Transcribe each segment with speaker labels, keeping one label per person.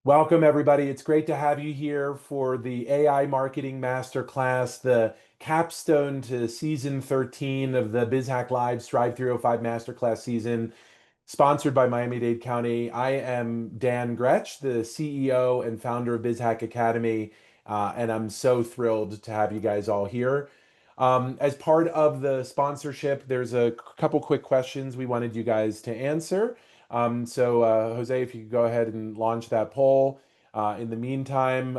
Speaker 1: Welcome, everybody. It's great to have you here for the AI Marketing Masterclass, the capstone to season 13 of the BizHack Live Strive 305 Masterclass season, sponsored by Miami-Dade County. I am Dan Grech, the CEO and founder of BizHack Academy, and I'm so thrilled to have you guys all here. As part of the sponsorship, there's a couple quick questions we wanted you guys to answer. Jose, if you could go ahead and launch that poll. In the meantime,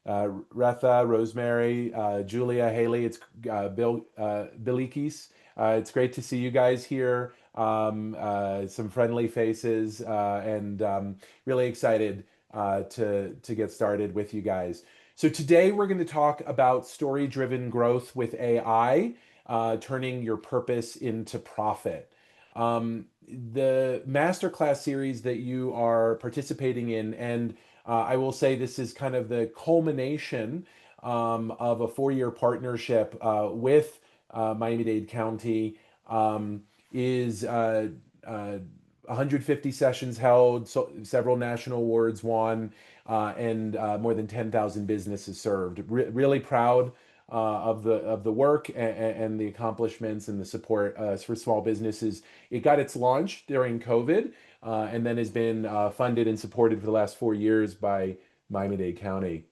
Speaker 1: Retha, Rosemary, Julia, Haley, it's Bilikis. It's great to see you guys here. Some friendly faces, and really excited to get started with you guys. So today we're going to talk about story-driven growth with AI, turning your purpose into profit. The masterclass series that you are participating in, and I will say this is kind of the culmination of a 4-year partnership with Miami-Dade County, is 150 sessions held, so several national awards won, and more than 10,000 businesses served. Really proud of the work and the accomplishments and the support for small businesses. It got its launch during COVID, and then has been funded and supported for the last 4 years by Miami-Dade County.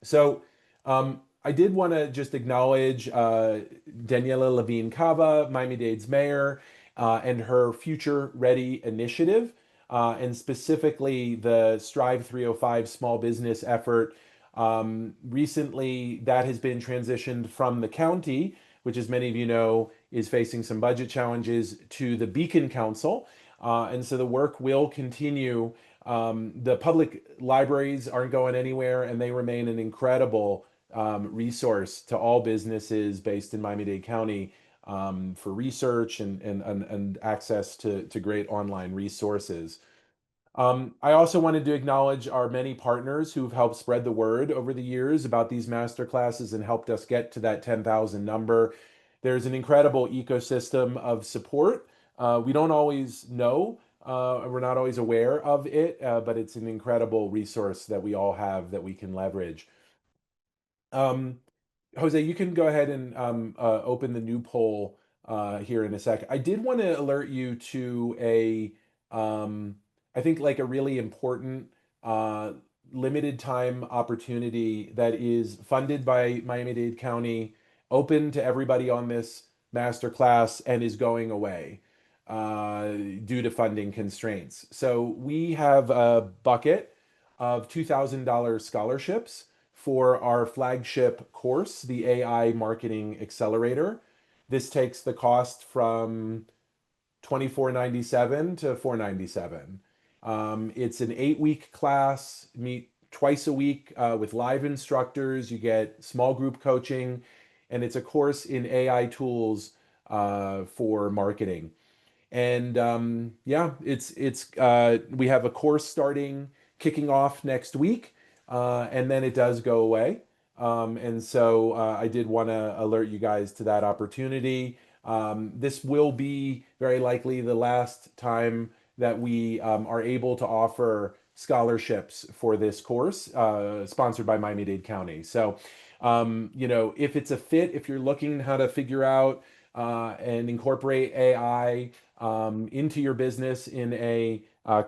Speaker 1: So I did want to just acknowledge Daniela Levine Cava, Miami-Dade's mayor, and her Future Ready initiative, and specifically the Strive 305 small business effort. Recently, that has been transitioned from the county, which, as many of you know, is facing some budget challenges, to the Beacon Council. And so the work will continue. The public libraries aren't going anywhere, and they remain an incredible resource to all businesses based in Miami-Dade County, for research and access to great online resources. I also wanted to acknowledge our many partners who've helped spread the word over the years about these master classes and helped us get to that 10,000 number. There's an incredible ecosystem of support. We don't always know, we're not always aware of it, but it's an incredible resource that we all have that we can leverage. Um, Jose, you can go ahead and open the new poll here in a sec. I did want to alert you to I think like a really important limited time opportunity that is funded by Miami-Dade County, open to everybody on this masterclass, and is going away due to funding constraints. So we have a bucket of $2,000 scholarships for our flagship course, the AI Marketing Accelerator. This takes the cost from $24.97 to $497. It's an 8-week class, meet twice a week with live instructors. You get small group coaching, and it's a course in AI tools for marketing. And yeah, it's we have a course kicking off next week, and then it does go away. And so I did want to alert you guys to that opportunity. This will be very likely the last time that we are able to offer scholarships for this course, sponsored by Miami-Dade County. So, if it's a fit, if you're looking how to figure out and incorporate AI into your business in a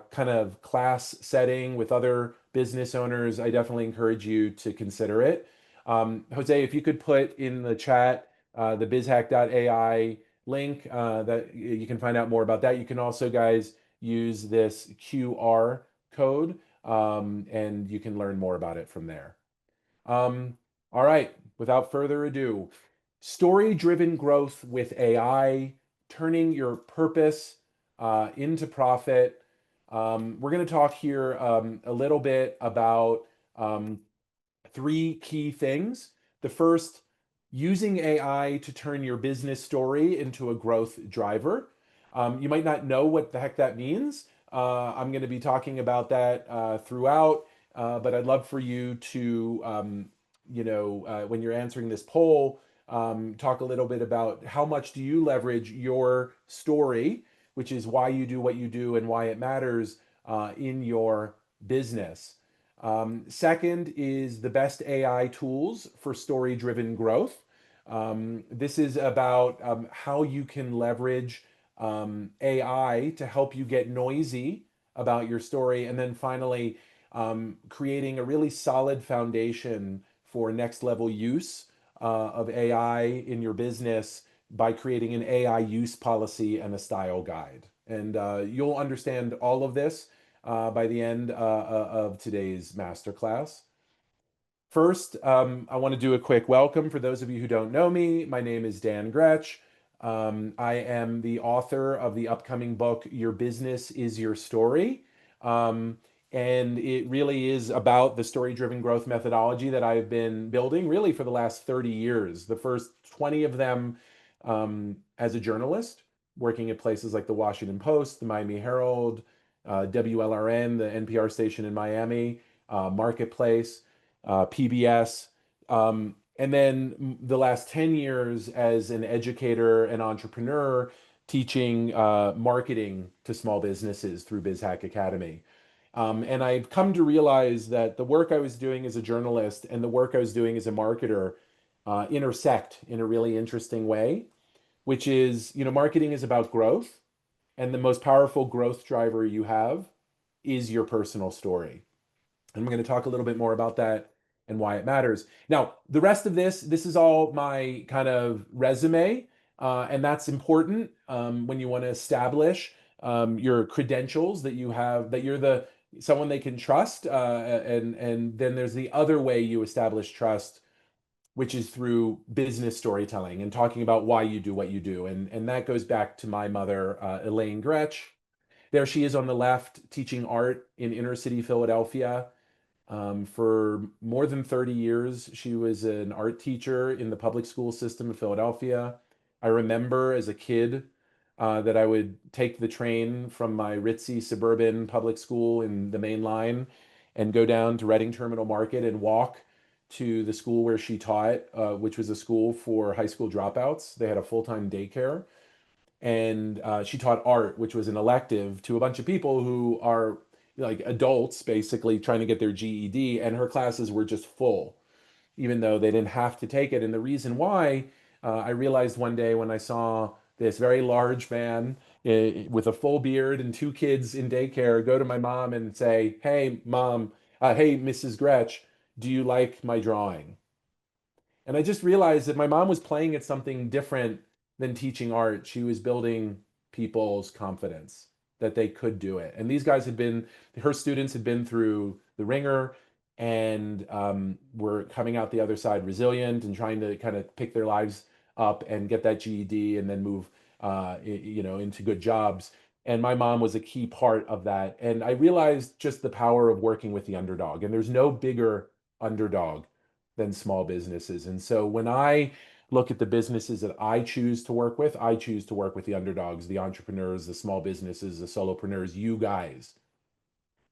Speaker 1: kind of class setting with other business owners, I definitely encourage you to consider it. Jose, if you could put in the chat the bizhack.ai link that you can find out more about that. You can also, guys, use this QR code, and you can learn more about it from there. All right, without further ado, story-driven growth with AI, turning your purpose into profit. We're going to talk here a little bit about 3 key things. The first, using AI to turn your business story into a growth driver. You might not know what the heck that means. I'm going to be talking about that throughout, but I'd love for you to, when you're answering this poll, talk a little bit about how much do you leverage your story, which is why you do what you do and why it matters, in your business. Second is the best AI tools for story-driven growth. This is about how you can leverage AI to help you get noisy about your story. And then finally, creating a really solid foundation for next level use of AI in your business by creating an AI use policy and a style guide. And you'll understand all of this by the end of today's masterclass. First, I want to do a quick welcome for those of you who don't know me. My name is Dan Grech. I am the author of the upcoming book, Your Business is Your Story. And it really is about the story-driven growth methodology that I've been building really for the last 30 years. The first 20 of them as a journalist, working at places like the Washington Post, the Miami Herald, WLRN, the NPR station in Miami, Marketplace, PBS. And then the last 10 years as an educator and entrepreneur teaching marketing to small businesses through BizHack Academy. And I've come to realize that the work I was doing as a journalist and the work I was doing as a marketer intersect in a really interesting way, which is, marketing is about growth, and the most powerful growth driver you have is your personal story. And we're going to talk a little bit more about that and why it matters. Now, the rest of this is all my kind of resume, and that's important when you want to establish your credentials that you have, that you're someone they can trust, and then there's the other way you establish trust, which is through business storytelling and talking about why you do what you do, and that goes back to my mother, Elaine Grech. There she is on the left, teaching art in inner city Philadelphia. For more than 30 years, she was an art teacher in the public school system of Philadelphia. I remember as a kid that I would take the train from my ritzy suburban public school in the main line and go down to Reading Terminal Market and walk to the school where she taught, which was a school for high school dropouts. They had a full-time daycare. And she taught art, which was an elective to a bunch of people who are like adults, basically trying to get their GED. And her classes were just full, even though they didn't have to take it. And the reason why, I realized one day when I saw this very large man with a full beard and two kids in daycare go to my mom and say, "Hey, mom, hey, Mrs. Grech, do you like my drawing?" And I just realized that my mom was playing at something different than teaching art. She was building people's confidence that they could do it. And these guys her students had been through the ringer and were coming out the other side resilient and trying to kind of pick their lives up and get that GED and then move, into good jobs. And my mom was a key part of that. And I realized just the power of working with the underdog. And there's no bigger underdog than small businesses. And so when I look at the businesses that I choose to work with, I choose to work with the underdogs, the entrepreneurs, the small businesses, the solopreneurs, you guys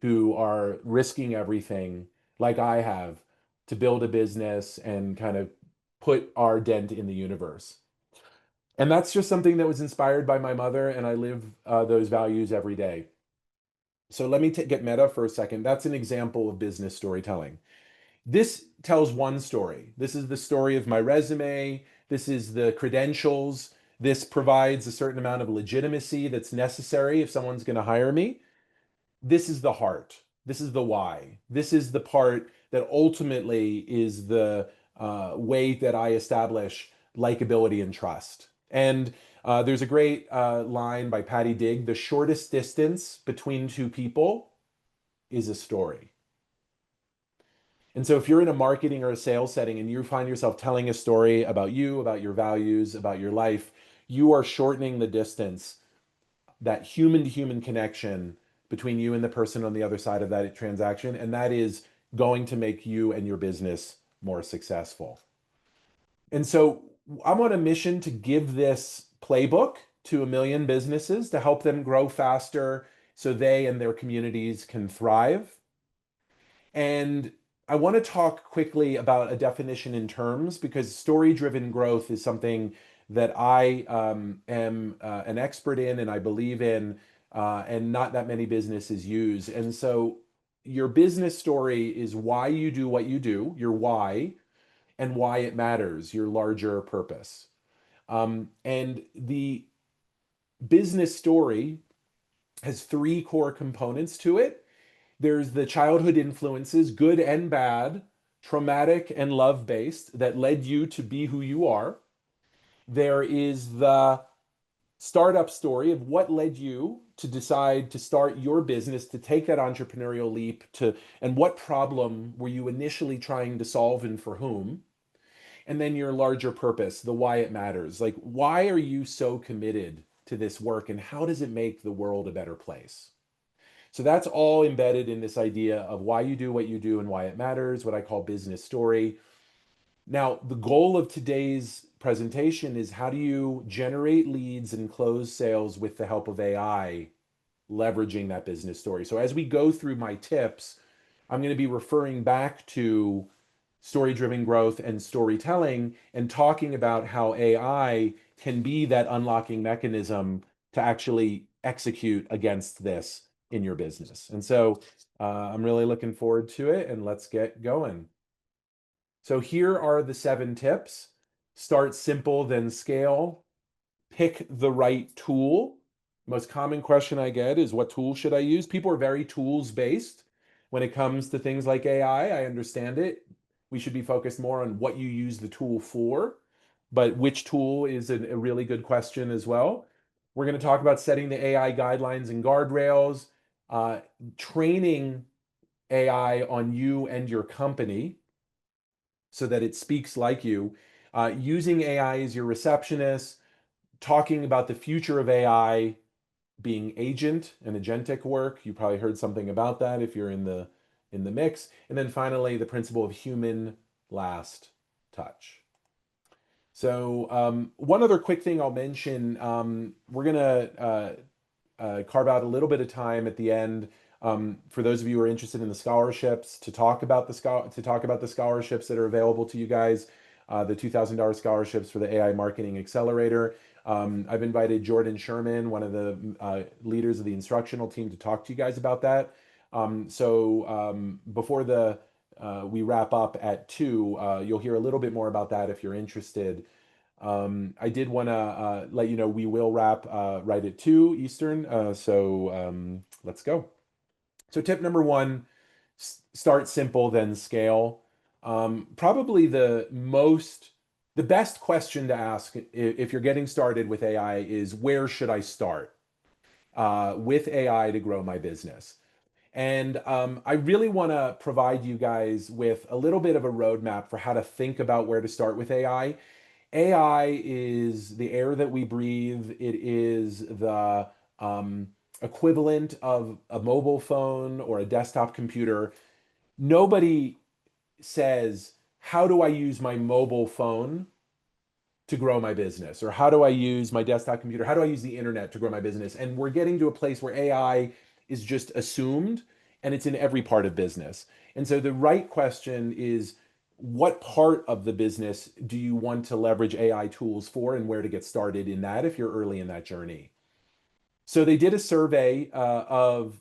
Speaker 1: who are risking everything like I have to build a business and kind of put our dent in the universe. And that's just something that was inspired by my mother, and I live those values every day. So let me get meta for a second. That's an example of business storytelling. This tells one story. This is the story of my resume. This is the credentials. This provides a certain amount of legitimacy that's necessary if someone's going to hire me. This is the heart. This is the why. This is the part that ultimately is the way that I establish likability and trust. And there's a great line by Patty Digg: the shortest distance between two people is a story. And so if you're in a marketing or a sales setting and you find yourself telling a story about you, about your values, about your life, you are shortening the distance, that human to human connection between you and the person on the other side of that transaction. And that is going to make you and your business more successful. And so I'm on a mission to give this playbook to 1 million businesses to help them grow faster so they and their communities can thrive. And I want to talk quickly about a definition in terms, because story-driven growth is something that I am an expert in and I believe in, and not that many businesses use. And so your business story is why you do what you do, your why, and why it matters, your larger purpose. And the business story has three core components to it. There's the childhood influences, good and bad, traumatic and love based, that led you to be who you are. There is the startup story of what led you to decide to start your business, to take that entrepreneurial leap, to and what problem were you initially trying to solve and for whom. And then your larger purpose, the why it matters. Like, why are you so committed to this work and how does it make the world a better place? So that's all embedded in this idea of why you do what you do and why it matters, what I call business story. Now, the goal of today's presentation is how do you generate leads and close sales with the help of AI, leveraging that business story. So as we go through my tips, I'm going to be referring back to story-driven growth and storytelling and talking about how AI can be that unlocking mechanism to actually execute against this in your business. And so I'm really looking forward to it, and let's get going. So here are the 7 tips. Start simple, then scale. Pick the right tool. Most common question I get is, what tool should I use? People are very tools based when it comes to things like AI. I understand it. We should be focused more on what you use the tool for, but which tool is a really good question as well. We're going to talk about setting the AI guidelines and guardrails, training AI on you and your company so that it speaks like you, using AI as your receptionist, talking about the future of AI being agent and agentic work. You probably heard something about that if you're in the mix. And then finally, the principle of human last touch. So one other quick thing I'll mention, we're gonna carve out a little bit of time at the end for those of you who are interested in the scholarships to talk about the scholarships that are available to you guys, the $2,000 scholarships for the AI Marketing Accelerator. I've invited Jordan Sherman, one of the leaders of the instructional team, to talk to you guys about that. Before we wrap up at 2, you'll hear a little bit more about that if you're interested. I did want to let you know we will wrap right at 2 Eastern. Let's go. So tip number 1, start simple, then scale. Probably the best question to ask if you're getting started with AI is, where should I start with AI to grow my business? And I really want to provide you guys with a little bit of a roadmap for how to think about where to start with AI. AI is the air that we breathe. It is the equivalent of a mobile phone or a desktop computer. Nobody says, how do I use my mobile phone to grow my business? Or how do I use my desktop computer? How do I use the internet to grow my business? And we're getting to a place where AI is just assumed and it's in every part of business. And so the right question is, what part of the business do you want to leverage AI tools for, and where to get started in that if you're early in that journey? So they did a survey of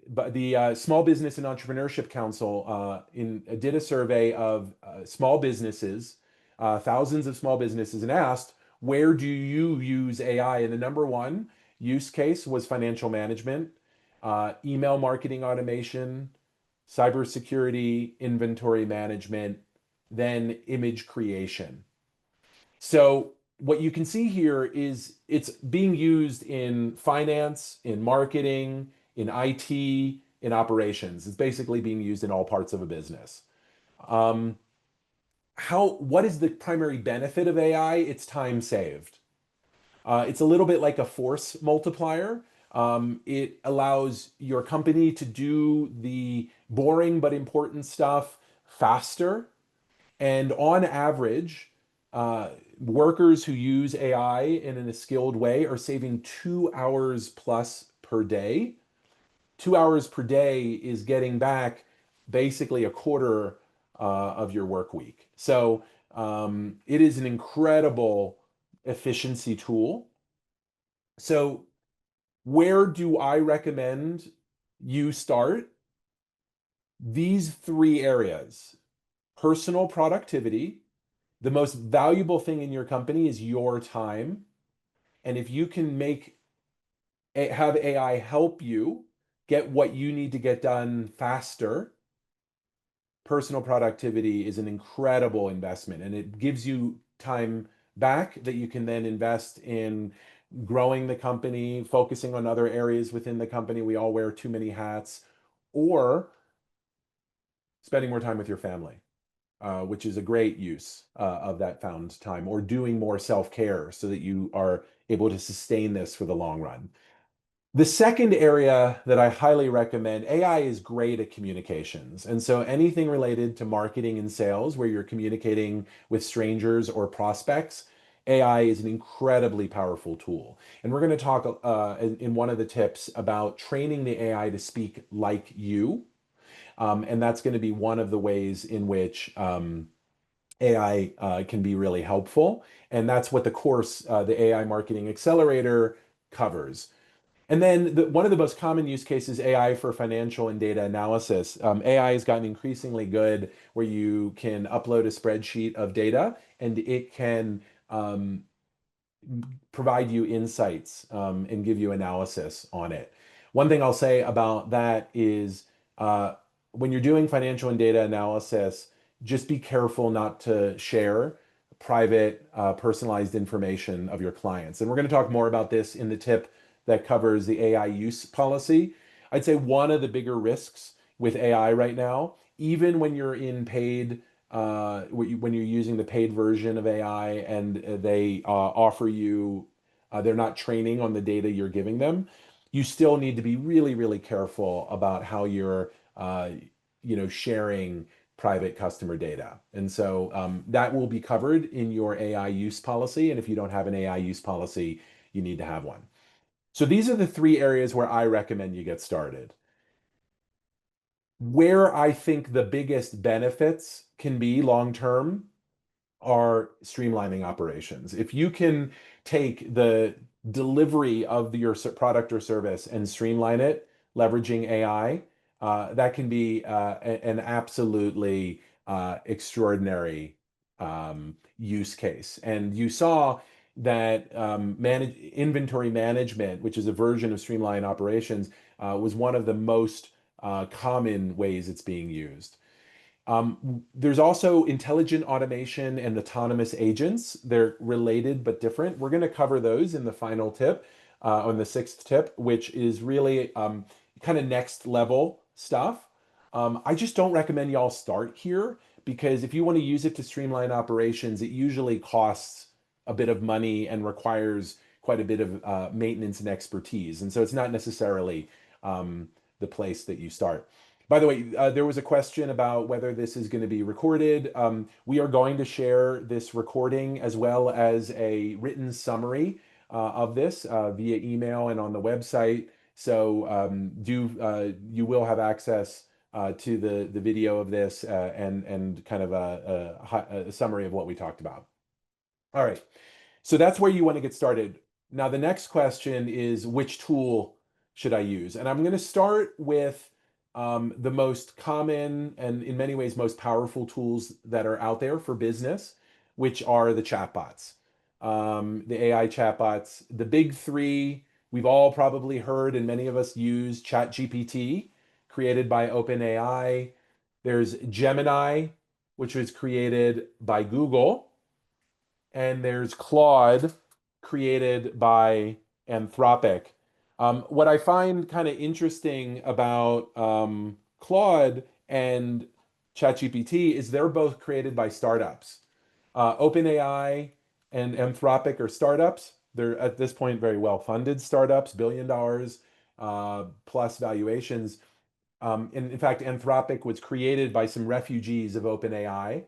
Speaker 1: but the Small Business and Entrepreneurship Council did a survey of small businesses, thousands of small businesses, and asked, where do you use AI? And the number 1 use case was financial management, email marketing automation, cybersecurity, inventory management, then image creation. So what you can see here is it's being used in finance, in marketing, in IT, in operations. It's basically being used in all parts of a business. What is the primary benefit of AI? It's time saved. It's a little bit like a force multiplier. It allows your company to do the boring but important stuff faster. And on average, workers who use AI in a skilled way are saving 2 hours plus per day. 2 hours per day is getting back basically a quarter of your work week. So it is an incredible efficiency tool. So where do I recommend you start these three areas: personal productivity. The most valuable thing in your company is your time. And if you can have AI help you get what you need to get done faster, personal productivity is an incredible investment, and it gives you time back that you can then invest in growing the company, focusing on other areas within the company. We all wear too many hats, or spending more time with your family, which is a great use of that found time, or doing more self-care so that you are able to sustain this for the long run. The second area that I highly recommend, AI is great at communications. And so anything related to marketing and sales where you're communicating with strangers or prospects, AI is an incredibly powerful tool. And we're going to talk in one of the tips about training the AI to speak like you. And that's going to be one of the ways in which AI can be really helpful. And that's what the course, the AI Marketing Accelerator, covers. And then one of the most common use cases, AI for financial and data analysis. AI has gotten increasingly good where you can upload a spreadsheet of data and it can provide you insights and give you analysis on it. One thing I'll say about that is when you're doing financial and data analysis, just be careful not to share private, personalized information of your clients. And we're going to talk more about this in the tip that covers the AI use policy. I'd say one of the bigger risks with AI right now, even when you're in paid, when you're using the paid version of AI and they offer you, they're not training on the data you're giving them, you still need to be really, really careful about how you're, sharing private customer data. And so that will be covered in your AI use policy. And if you don't have an AI use policy, you need to have one. So these are the three areas where I recommend you get started. Where I think the biggest benefits can be long term are streamlining operations. If you can take the delivery of your product or service and streamline it, leveraging AI, that can be an absolutely extraordinary use case. And you saw that inventory management, which is a version of streamline operations, was one of the most common ways it's being used. There's also intelligent automation and autonomous agents. They're related but different. We're going to cover those in the final tip, on the sixth tip, which is really kind of next level stuff. I just don't recommend y'all start here because if you want to use it to streamline operations, it usually costs a bit of money and requires quite a bit of maintenance and expertise. And so it's not necessarily the place that you start. By the way, there was a question about whether this is going to be recorded. We are going to share this recording as well as a written summary of this via email and on the website. So you will have access to the video of this and kind of a summary of what we talked about. All right, so that's where you want to get started. Now, the next question is which tool should I use? And I'm going to start with the most common and in many ways most powerful tools that are out there for business, which are the chatbots, the AI chatbots. The big three, we've all probably heard, and many of us use ChatGPT, created by OpenAI. There's Gemini, which was created by Google. And there's Claude, created by Anthropic. What I find kind of interesting about Claude and ChatGPT is they're both created by startups. OpenAI and Anthropic are startups. They're at this point very well funded startups, $1 billion plus valuations. In fact, Anthropic was created by some refugees of OpenAI.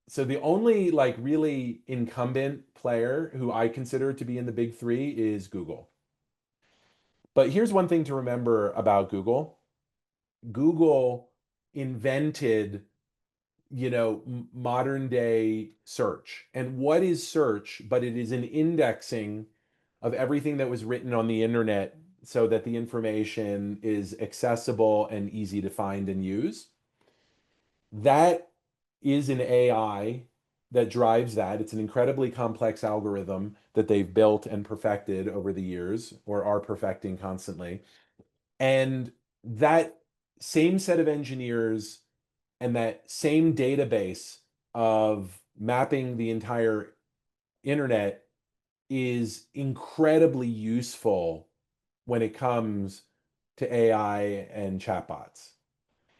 Speaker 1: So the only like really incumbent player who I consider to be in the big three is Google. But here's one thing to remember about Google. Google invented, modern day search. And what is search? But it is an indexing of everything that was written on the internet so that the information is accessible and easy to find and use. That is an AI that drives that. It's an incredibly complex algorithm that they've built and perfected over the years, or are perfecting constantly. And that same set of engineers and that same database of mapping the entire internet is incredibly useful when it comes to AI and chatbots.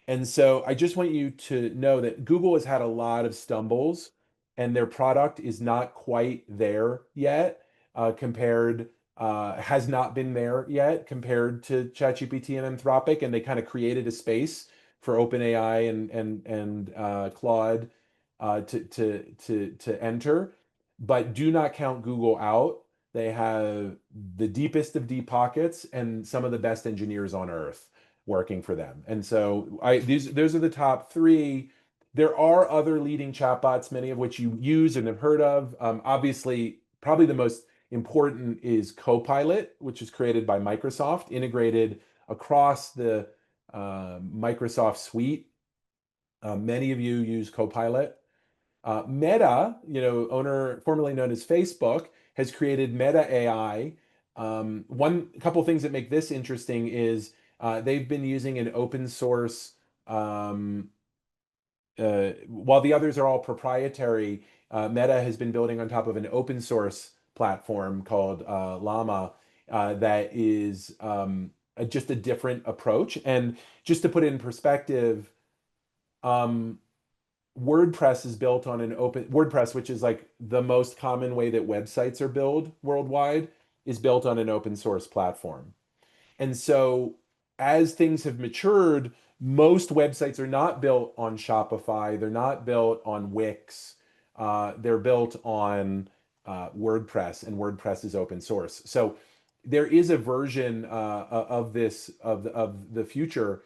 Speaker 1: And so I just want you to know that Google has had a lot of stumbles and their product is not quite there yet, has not been there yet compared to ChatGPT and Anthropic. And they kind of created a space for OpenAI and Claude to enter. But do not count Google out. They have the deepest of deep pockets and some of the best engineers on earth working for them. And so those are the top three. There are other leading chatbots, many of which you use and have heard of. Obviously, probably the most important is Copilot, which is created by Microsoft, integrated across the Microsoft suite. Many of you use Copilot. Meta, owner formerly known as Facebook, has created Meta AI. One couple things that make this interesting is they've been using an open source, while the others are all proprietary. Meta has been building on top of an open source platform called Llama that is just a different approach. And just to put it in perspective, WordPress is built on an open WordPress, which is like the most common way that websites are built worldwide, is built on an open source platform. And so as things have matured, most websites are not built on Shopify. They're not built on Wix. They're built on WordPress, and WordPress is open source. So there is a version of this of the future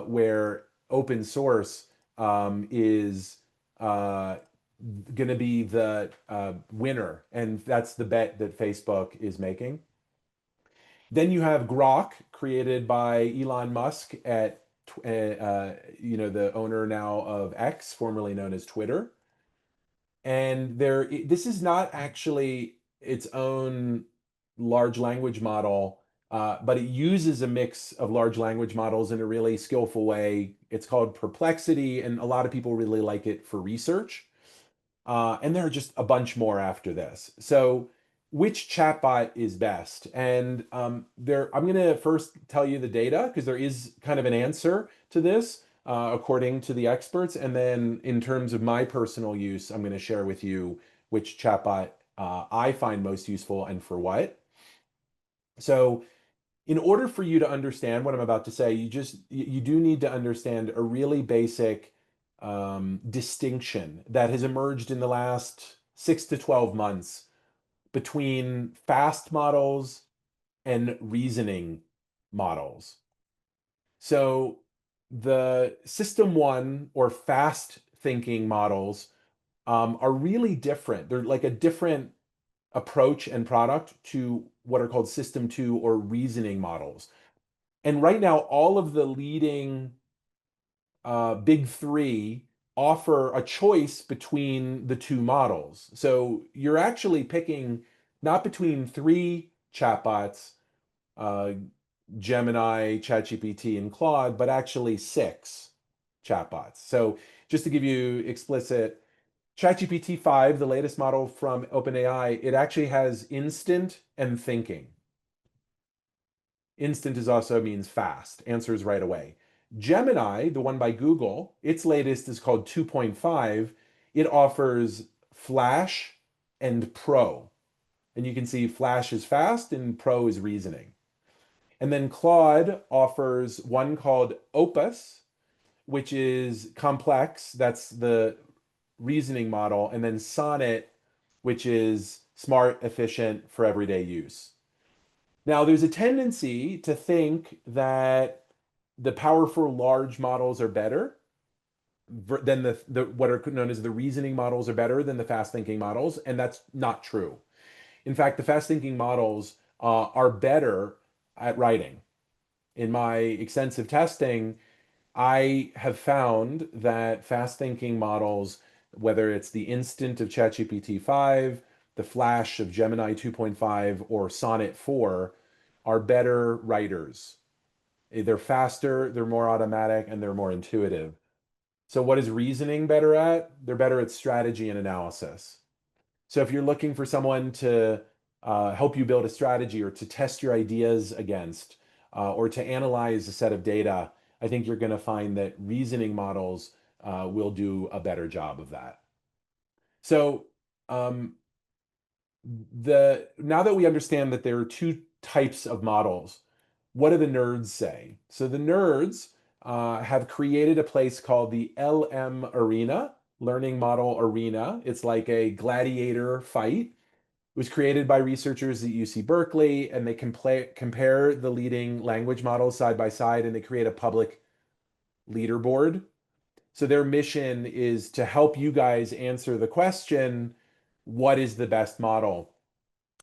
Speaker 1: where open source is going to be the winner, and that's the bet that Facebook is making. Then you have Grok, created by Elon Musk the owner now of X, formerly known as Twitter. And this is not actually its own large language model, but it uses a mix of large language models in a really skillful way. It's called Perplexity, and a lot of people really like it for research. And there are just a bunch more after this. So, which chatbot is best? And I'm going to first tell you the data because there is kind of an answer to this according to the experts. And then, in terms of my personal use, I'm going to share with you which chatbot I find most useful and for what. So, in order for you to understand what I'm about to say, you do need to understand a really basic distinction that has emerged in the last 6 to 12 months between fast models and reasoning models. So the system one or fast thinking models are really different. They're like a different approach and product to what are called system two or reasoning models. And right now, all of the leading big three offer a choice between the two models. So you're actually picking not between three chatbots, uh, Gemini, ChatGPT, and Claude, but actually six chatbots. So just to give you explicit, ChatGPT 5, the latest model from OpenAI, it actually has instant and thinking. Instant is also means fast, answers right away. Gemini, the one by Google, its latest is called 2.5. It offers Flash and Pro. And you can see Flash is fast and Pro is reasoning. And then Claude offers one called Opus, which is complex. That's the reasoning model. And then Sonnet, which is smart, efficient for everyday use. Now, there's a tendency to think that the powerful large models are better than the what are known as the reasoning models are better than the fast thinking models, and that's not true. In fact, the fast thinking models are better at writing. In my extensive testing, I have found that fast thinking models, whether it's the instant of ChatGPT 5, the flash of Gemini 2.5, or Sonnet 4, are better writers. They're faster, they're more automatic, and they're more intuitive. So, what is reasoning better at? They're better at strategy and analysis. So, if you're looking for someone to help you build a strategy or to test your ideas against, or to analyze a set of data, I think you're going to find that reasoning models will do a better job of that. So, um, now that we understand that there are two types of models, what do the nerds say? So the nerds have created a place called the LM Arena, Learning Model Arena. It's like a gladiator fight. It was created by researchers at UC Berkeley, and they compare the leading language models side by side, and they create a public leaderboard. So their mission is to help you guys answer the question, what is the best model?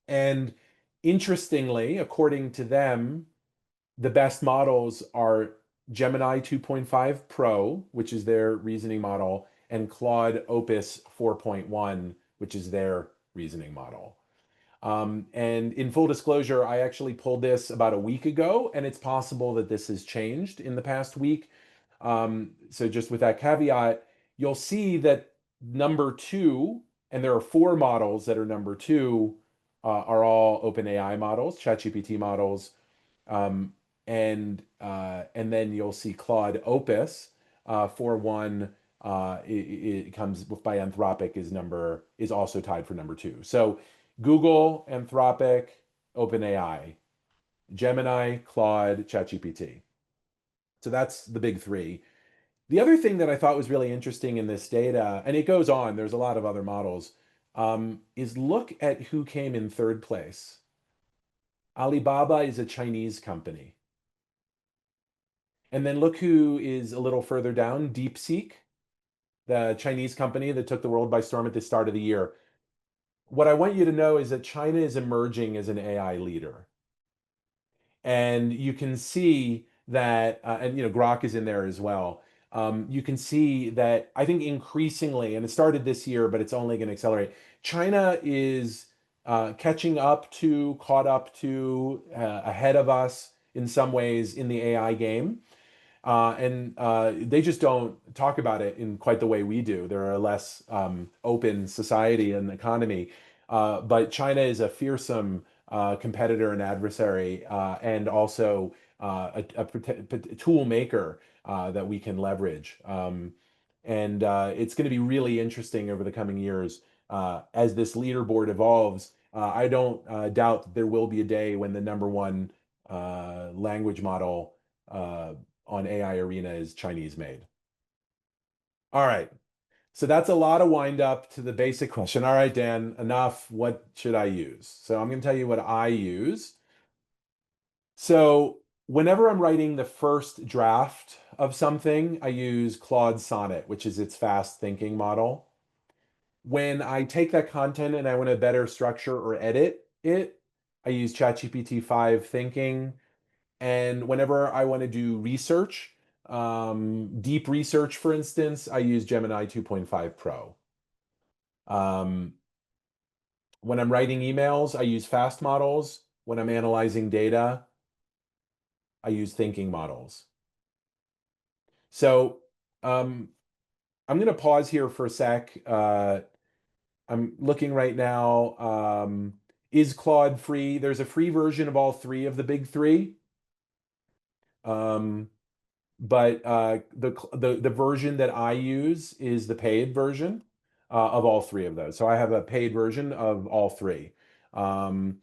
Speaker 1: And interestingly, according to them, the best models are Gemini 2.5 Pro, which is their reasoning model, and Claude Opus 4.1, which is their reasoning model. And in full disclosure, I actually pulled this about a week ago, and it's possible that this has changed in the past week. So just with that caveat, you'll see that number two, and there are four models that are number two, are all OpenAI models, ChatGPT models, um, and then you'll see Claude Opus 4.1. It comes by Anthropic is also tied for number two. So Google, Anthropic, OpenAI, Gemini, Claude, ChatGPT. So that's the big three. The other thing that I thought was really interesting in this data, and it goes on, there's a lot of other models, is look at who came in third place. Alibaba is a Chinese company. And then look who is a little further down, DeepSeek, the Chinese company that took the world by storm at the start of the year. What I want you to know is that China is emerging as an AI leader. And you can see that, and Grok is in there as well. You can see that I think increasingly, and it started this year, but it's only going to accelerate. China is caught up to, ahead of us in some ways in the AI game. And they just don't talk about it in quite the way we do. They're a less open society and economy. But China is a fearsome competitor and adversary, and also a tool maker that we can leverage. And it's going to be really interesting over the coming years as this leaderboard evolves. I don't doubt that there will be a day when the number one language model on AI Arena is Chinese made. All right. So that's a lot of wind up to the basic question. All right, Dan, enough. What should I use? So I'm going to tell you what I use. So whenever I'm writing the first draft of something, I use Claude Sonnet, which is its fast thinking model. When I take that content and I want to better structure or edit it, I use ChatGPT 5 thinking. And whenever I want to do research, deep research, for instance, I use Gemini 2.5 Pro. When I'm writing emails, I use fast models. When I'm analyzing data, I use thinking models. So I'm going to pause here for a sec. I'm looking right now. Is Claude free? There's a free version of all three of the big three. But the version that I use is the paid version of all three of those. So I have a paid version of all three. Um,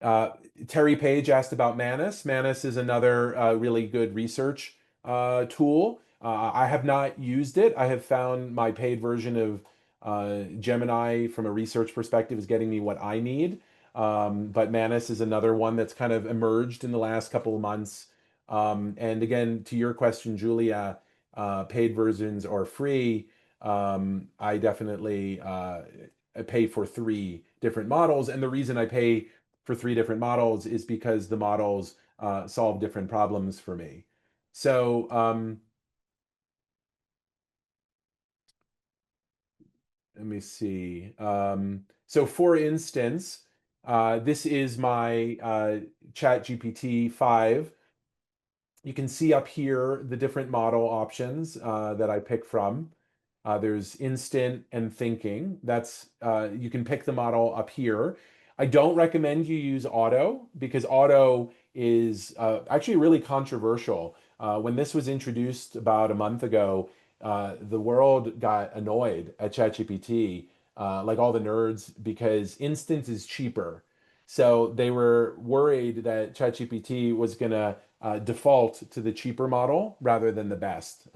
Speaker 1: uh, Terry Page asked about Manus. Manus is another really good research tool. I have not used it. I have found my paid version of Gemini from a research perspective is getting me what I need. But Manus is another one that's kind of emerged in the last couple of months. And again, to your question, Julia, paid versions or free, I definitely pay for three different models. And the reason I pay for three different models is because the models solve different problems for me. So let me see. So for instance, this is my Chat GPT 5. You can see up here the different model options that I pick from. There's instant and thinking. That's you can pick the model up here. I don't recommend you use auto because auto is actually really controversial. When this was introduced about a month ago, the world got annoyed at ChatGPT, like all the nerds, because instant is cheaper. So they were worried that ChatGPT was going to default to the cheaper model rather than the best.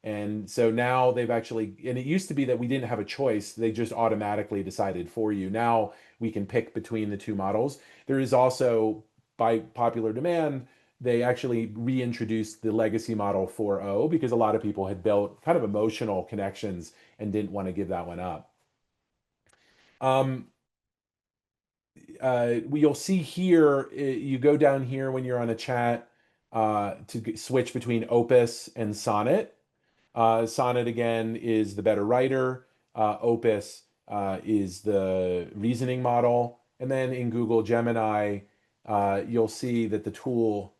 Speaker 1: And so now they've actually, and it used to be that we didn't have a choice. They just automatically decided for you. Now we can pick between the two models. There is also, by popular demand, they actually reintroduced the legacy model 4.0 because a lot of people had built kind of emotional connections and didn't want to give that one up. Um, you'll see here, you go down here when you're on a chat to switch between Opus and Sonnet. Sonnet, again, is the better writer. Opus is the reasoning model. And then in Google Gemini, you'll see that the tool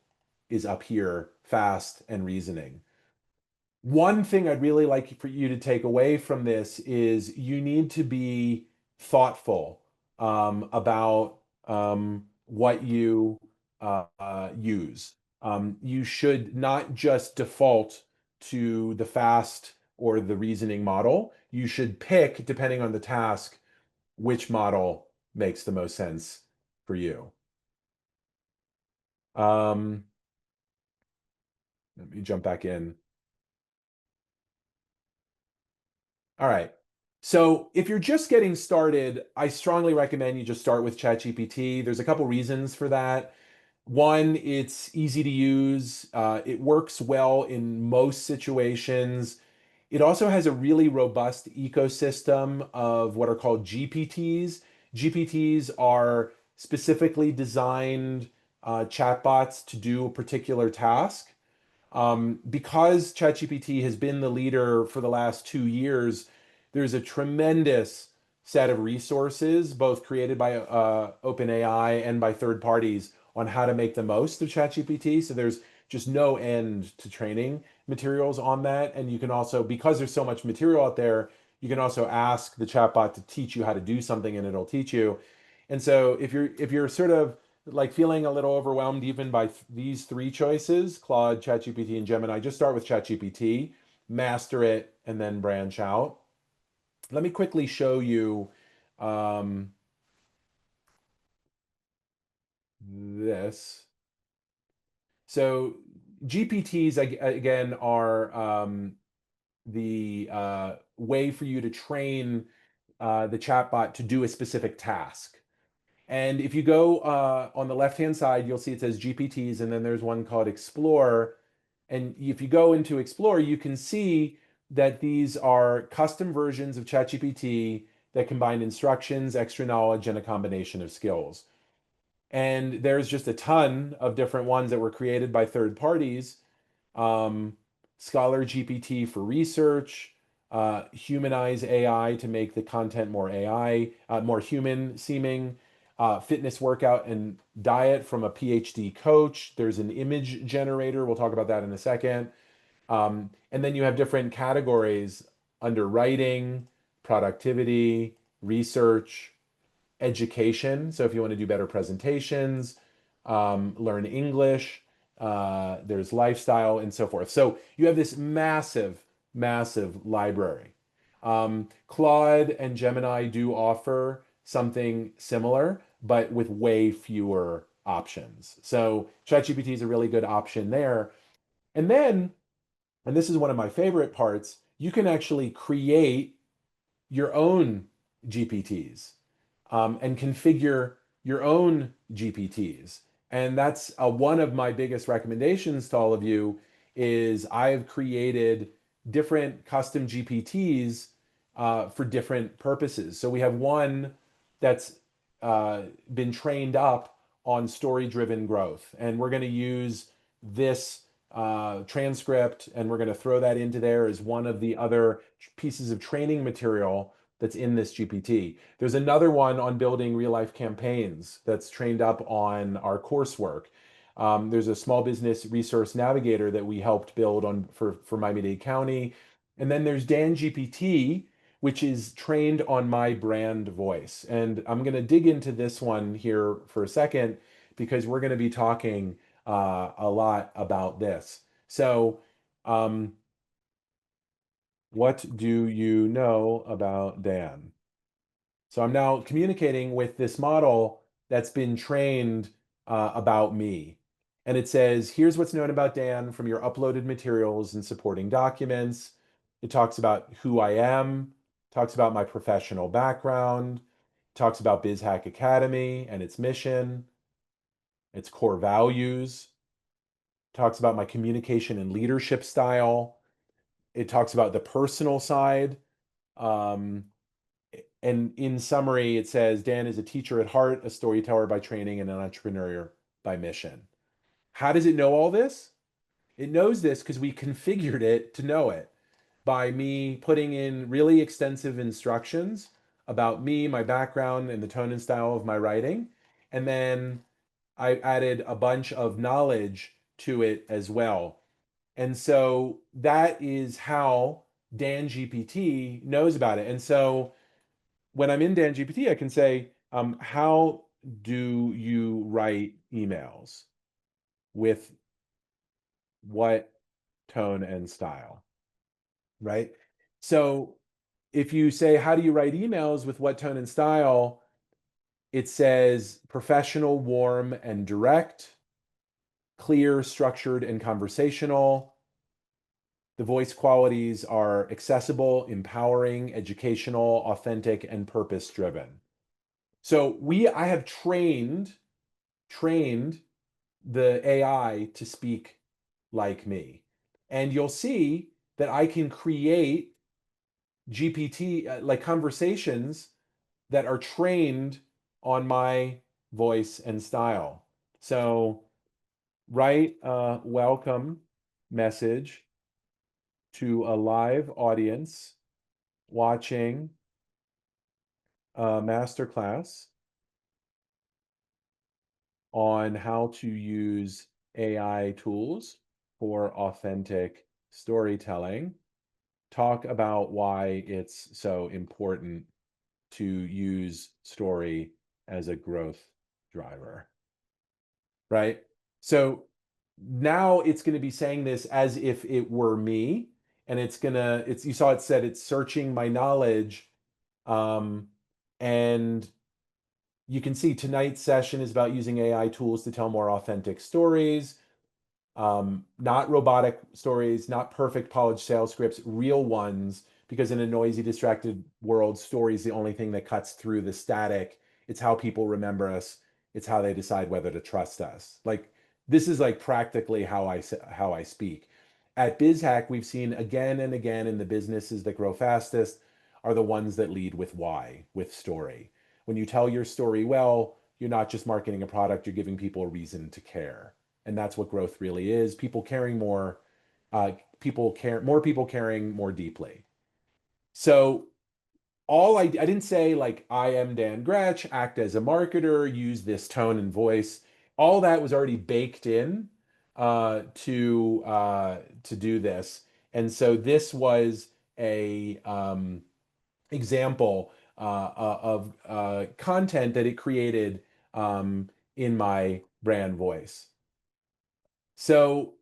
Speaker 1: is up here, fast and reasoning. One thing I'd really like for you to take away from this is you need to be thoughtful about what you use. You should not just default to the fast or the reasoning model. You should pick, depending on the task, which model makes the most sense for you. Um, Let me jump back in. All right. So if you're just getting started, I strongly recommend you just start with ChatGPT. There's a couple reasons for that. One, it's easy to use. It works well in most situations. It also has a really robust ecosystem of what are called GPTs. GPTs are specifically designed chatbots to do a particular task. Because ChatGPT has been the leader for the last 2 years, there's a tremendous set of resources, both created by OpenAI and by third parties, on how to make the most of ChatGPT. So there's just no end to training materials on that. And you can also, because there's so much material out there, you can also ask the chatbot to teach you how to do something and it'll teach you. And so if you're sort of like feeling a little overwhelmed even by these three choices, Claude, ChatGPT, and Gemini, just start with ChatGPT, master it, and then branch out. Let me quickly show you um, this. So GPTs, again, are the way for you to train the chatbot to do a specific task. And if you go on the left-hand side, you'll see it says GPTs, and then there's one called Explore. And if you go into Explore, you can see that these are custom versions of ChatGPT that combine instructions, extra knowledge, and a combination of skills. And there's just a ton of different ones that were created by third parties. Um, Scholar GPT for research, Humanize AI to make the content more AI, more human seeming, fitness workout and diet from a PhD coach. There's an image generator. We'll talk about that in a second. And then you have different categories under writing, productivity, research, education. So if you want to do better presentations, learn English, there's lifestyle and so forth. So you have this massive, massive library. Claude and Gemini do offer something similar, but with way fewer options. So ChatGPT is a really good option there. And then, and this is one of my favorite parts, you can actually create your own GPTs and configure your own GPTs. And that's one of my biggest recommendations to all of you is I've created different custom GPTs for different purposes. So we have one that's been trained up on story-driven growth, and we're going to use this transcript, and we're going to throw that into there as one of the other pieces of training material that's in this GPT. There's another one on building real-life campaigns that's trained up on our coursework. There's a small business resource navigator that we helped build on for Miami-Dade County. And then there's Dan GPT, which is trained on my brand voice. And I'm going to dig into this one here for a second because we're going to be talking a lot about this. So, what do you know about Dan? So I'm now communicating with this model that's been trained about me. And it says, here's what's known about Dan from your uploaded materials and supporting documents. It talks about who I am, talks about my professional background, talks about BizHack Academy and its mission, its core values, talks about my communication and leadership style. It talks about the personal side. And in summary, it says Dan is a teacher at heart, a storyteller by training, and an entrepreneur by mission. How does it know all this? It knows this because we configured it to know it by me putting in really extensive instructions about me, my background, and the tone and style of my writing. And then I added a bunch of knowledge to it as well. And so that is how Dan GPT knows about it. And so when I'm in Dan GPT, I can say, how do you write emails? With what tone and style, right? So if you say, how do you write emails with what tone and style? It says professional, warm, and direct, clear, structured, and conversational. The voice qualities are accessible, empowering, educational, authentic, and purpose-driven. So I have trained the AI to speak like me. And you'll see that I can create GPT like conversations that are trained on my voice and style. So write a welcome message to a live audience watching a masterclass on how to use AI tools for authentic storytelling. Talk about why it's so important to use story as a growth driver, right? So now it's going to be saying this as if it were me, and you saw it said it's searching my knowledge, and you can see tonight's session is about using AI tools to tell more authentic stories. Not robotic stories, not perfect polished sales scripts, real ones, because in a noisy, distracted world, story is the only thing that cuts through the static. It's how people remember us. It's how they decide whether to trust us. Like this is like practically how I speak. At BizHack, we've seen again and again in the businesses that grow fastest are the ones that lead with why, with story. When you tell your story well, you're not just marketing a product, you're giving people a reason to care. And that's what growth really is. People caring more, more people caring more deeply. So I didn't say like, I am Dan Grech, act as a marketer, use this tone and voice. All that was already baked in to do this. And so this was a example of content that it created in my brand voice. So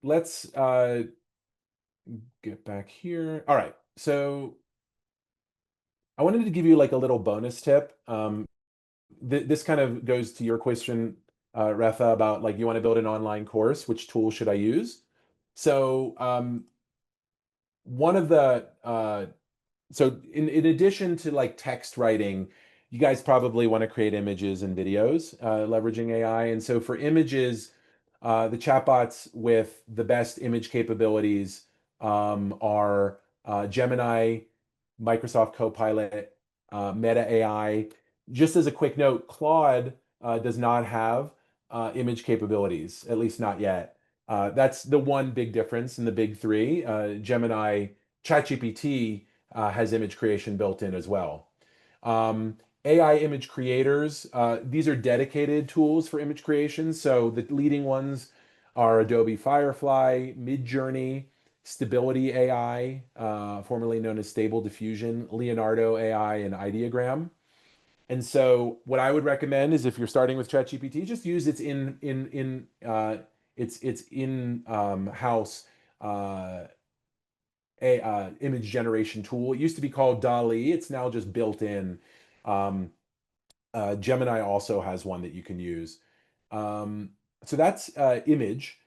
Speaker 1: let's get back here. All right. So I wanted to give you like a little bonus tip. This kind of goes to your question, Retha, about like you want to build an online course, which tool should I use? So one of the so in addition to like text writing, you guys probably want to create images and videos leveraging AI. And so for images, the chatbots with the best image capabilities are Gemini, Microsoft Copilot, Meta AI. Just as a quick note, Claude does not have image capabilities, at least not yet. That's the one big difference in the big three. Gemini, ChatGPT has image creation built in as well. AI image creators, these are dedicated tools for image creation. So the leading ones are Adobe Firefly, Midjourney, Stability AI, formerly known as Stable Diffusion, Leonardo AI, and Ideogram. And so what I would recommend is if you're starting with ChatGPT, just use its in house image generation tool. It used to be called DALL-E. It's now just built in. Um, Gemini also has one that you can use. Um, so that's image.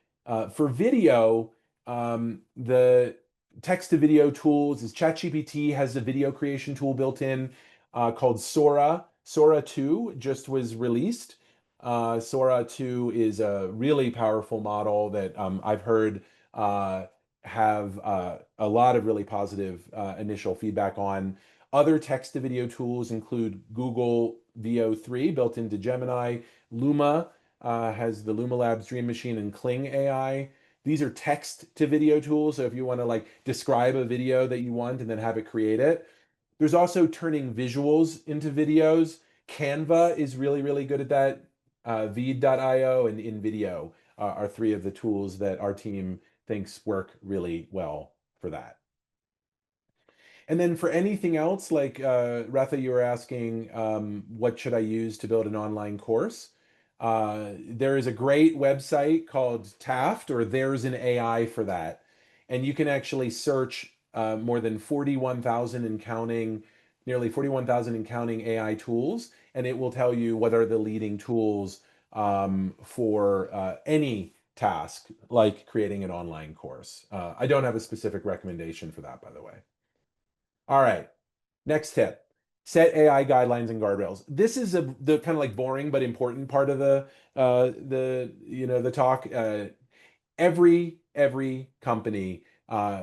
Speaker 1: For video, the text to video tools is ChatGPT has a video creation tool built in called Sora. Sora 2 just was released. Sora 2 is a really powerful model that I've heard have a lot of really positive initial feedback on. Other text to video tools include Google VO3 built into Gemini. Luma has the Luma Labs Dream Machine and Kling AI. These are text to video tools. So if you want to like describe a video that you want and then have it create it. There's also turning visuals into videos. Canva is really, really good at that. Veed.io and InVideo are three of the tools that our team thinks work really well for that. And then for anything else, like Retha, you were asking, what should I use to build an online course? There is a great website called Taft, or there's an AI for that. And you can actually search more than 41,000 and counting, nearly 41,000 and counting AI tools, and it will tell you what are the leading tools for any task, like creating an online course. I don't have a specific recommendation for that, by the way. All right. Next tip. Set AI guidelines and guardrails. This is the kind of like boring but important part of the talk. Every company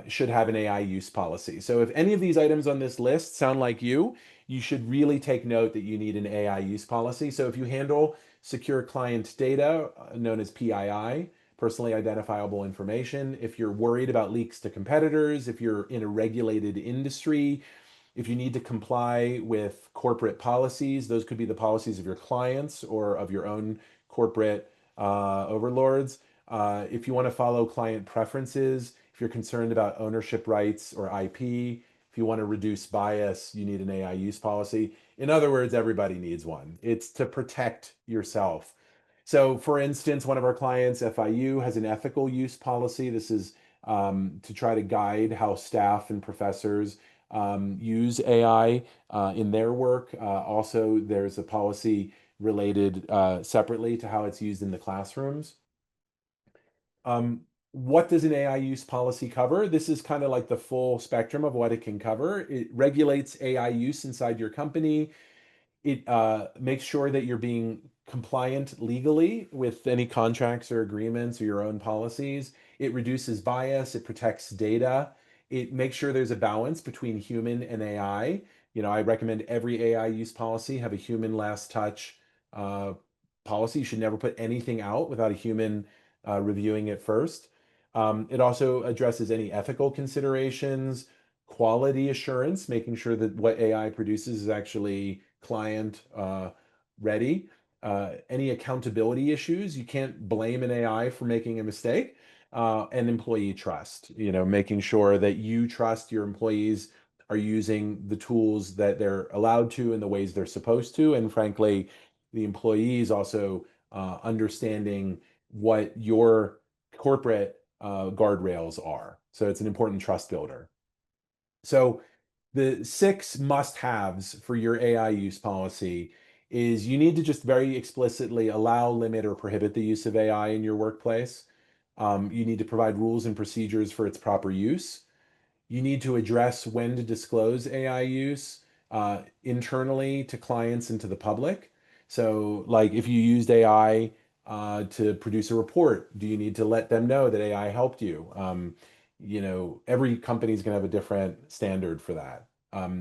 Speaker 1: should have an AI use policy. So if any of these items on this list sound like you should really take note that you need an AI use policy. So if you handle secure client data, known as PII, personally identifiable information, if you're worried about leaks to competitors, if you're in a regulated industry, if you need to comply with corporate policies, those could be the policies of your clients or of your own corporate overlords. If you want to follow client preferences, if you're concerned about ownership rights or IP, if you want to reduce bias, you need an AI use policy. In other words, everybody needs one. It's to protect yourself. So, for instance, one of our clients, FIU, has an ethical use policy. This is to try to guide how staff and professors use AI in their work. Also, there's a policy related separately to how it's used in the classrooms. Um, what does an AI use policy cover? This is kind of like the full spectrum of what it can cover. It regulates AI use inside your company. It makes sure that you're being compliant legally with any contracts or agreements or your own policies. It reduces bias. It protects data. It makes sure there's a balance between human and AI. I recommend every AI use policy have a human last touch uh, policy. You should never put anything out without a human reviewing it first. It also addresses any ethical considerations, quality assurance, making sure that what AI produces is actually client ready. Any accountability issues, you can't blame an AI for making a mistake. And employee trust, making sure that you trust your employees are using the tools that they're allowed to in the ways they're supposed to. And frankly, the employees also understanding what your corporate guardrails are. So it's an important trust builder. So the six must-haves for your AI use policy is you need to just very explicitly allow, limit, or prohibit the use of AI in your workplace. You need to provide rules and procedures for its proper use. You need to address when to disclose AI use internally to clients and to the public. So, like if you used AI to produce a report, do you need to let them know that AI helped you? Every company is going to have a different standard for that.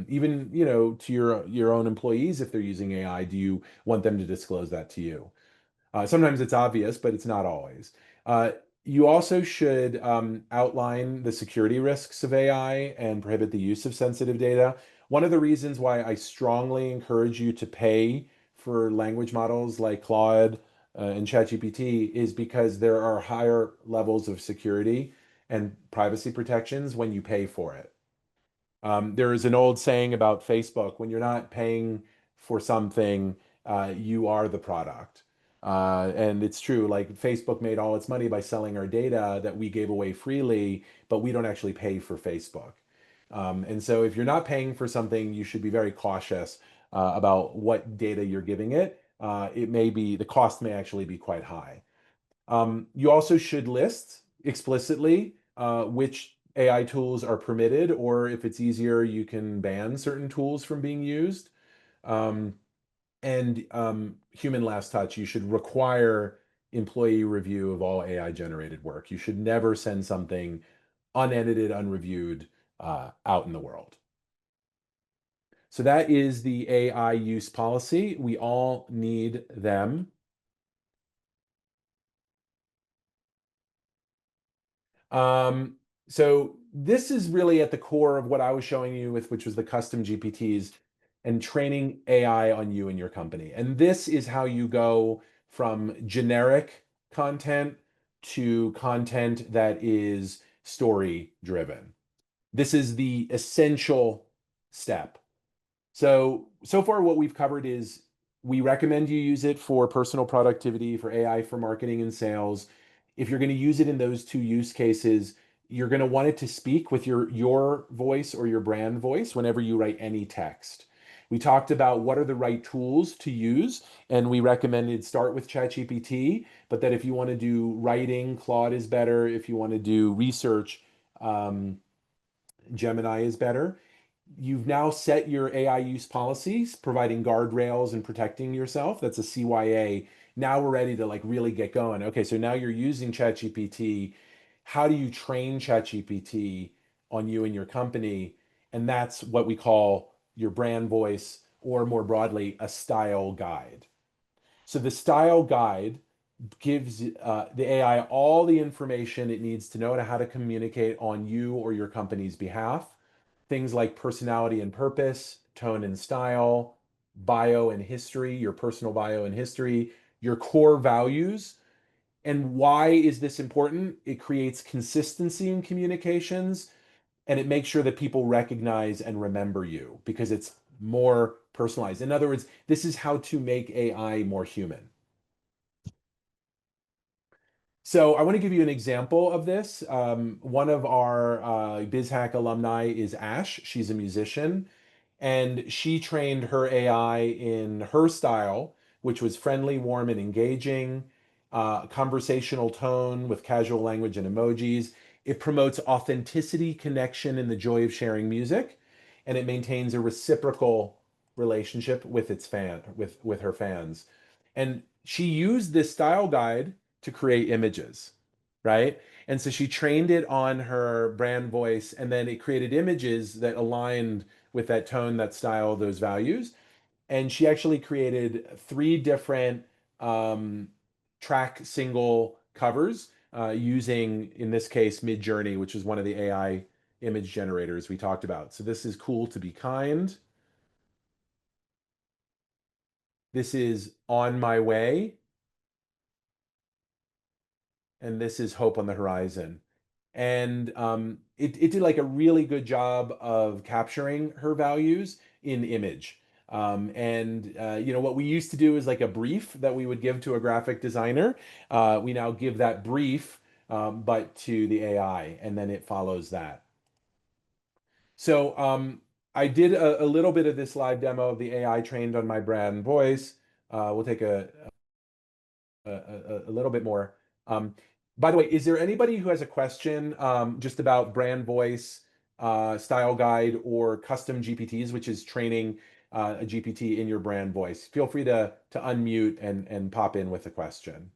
Speaker 1: Even, to your own employees, if they're using AI, do you want them to disclose that to you? Sometimes it's obvious, but it's not always. Uh, you also should outline the security risks of AI and prohibit the use of sensitive data. One of the reasons why I strongly encourage you to pay for language models like Claude and ChatGPT is because there are higher levels of security and privacy protections when you pay for it. There is an old saying about Facebook, when you're not paying for something, you are the product. And it's true, like Facebook made all its money by selling our data that we gave away freely, but we don't actually pay for Facebook. And so if you're not paying for something, you should be very cautious about what data you're giving it. The cost may actually be quite high. You also should list explicitly which AI tools are permitted, or if it's easier, you can ban certain tools from being used. Um, and human last touch, you should require employee review of all AI generated work. You should never send something unedited, unreviewed out in the world. So that is the AI use policy. We all need them. Um, so this is really at the core of what I was showing you with, which was the custom GPTs and training AI on you and your company. And this is how you go from generic content to content that is story driven. This is the essential step. So far what we've covered is we recommend you use it for personal productivity, for AI, for marketing and sales. If you're going to use it in those two use cases, you're going to want it to speak with your voice or your brand voice whenever you write any text. We talked about what are the right tools to use, and we recommended start with ChatGPT, but that if you want to do writing, Claude is better. If you want to do research, um, Gemini is better. You've now set your AI use policies, providing guardrails and protecting yourself. That's a CYA. Now we're ready to like really get going. Okay, so now you're using ChatGPT. How do you train ChatGPT on you and your company? And that's what we call your brand voice, or more broadly, a style guide. So the style guide gives the AI all the information it needs to know how to communicate on you or your company's behalf. Things like personality and purpose, tone and style, bio and history, your personal bio and history, your core values. And why is this important? It creates consistency in communications, and it makes sure that people recognize and remember you because it's more personalized. In other words, this is how to make AI more human. So I want to give you an example of this. One of our BizHack alumni is Ash. She's a musician, and she trained her AI in her style, which was friendly, warm, and engaging, conversational tone with casual language and emojis. It promotes authenticity, connection, and the joy of sharing music, and it maintains a reciprocal relationship with with her fans. And she used this style guide to create images, right? And so she trained it on her brand voice, and then it created images that aligned with that tone, that style, those values. And she actually created three different um, track single covers using, in this case, Midjourney, which is one of the AI image generators we talked about. So this is Cool to Be Kind. This is On My Way. And this is Hope on the Horizon. And it did like a really good job of capturing her values in image. What we used to do is like a brief that we would give to a graphic designer. We now give that brief, but to the AI, and then it follows that. So I did a little bit of this live demo of the AI trained on my brand voice. We'll take a little bit more. Um, by the way, is there anybody who has a question just about brand voice, style guide, or custom GPTs, which is training a GPT in your brand voice? Feel free to unmute and pop in with a question.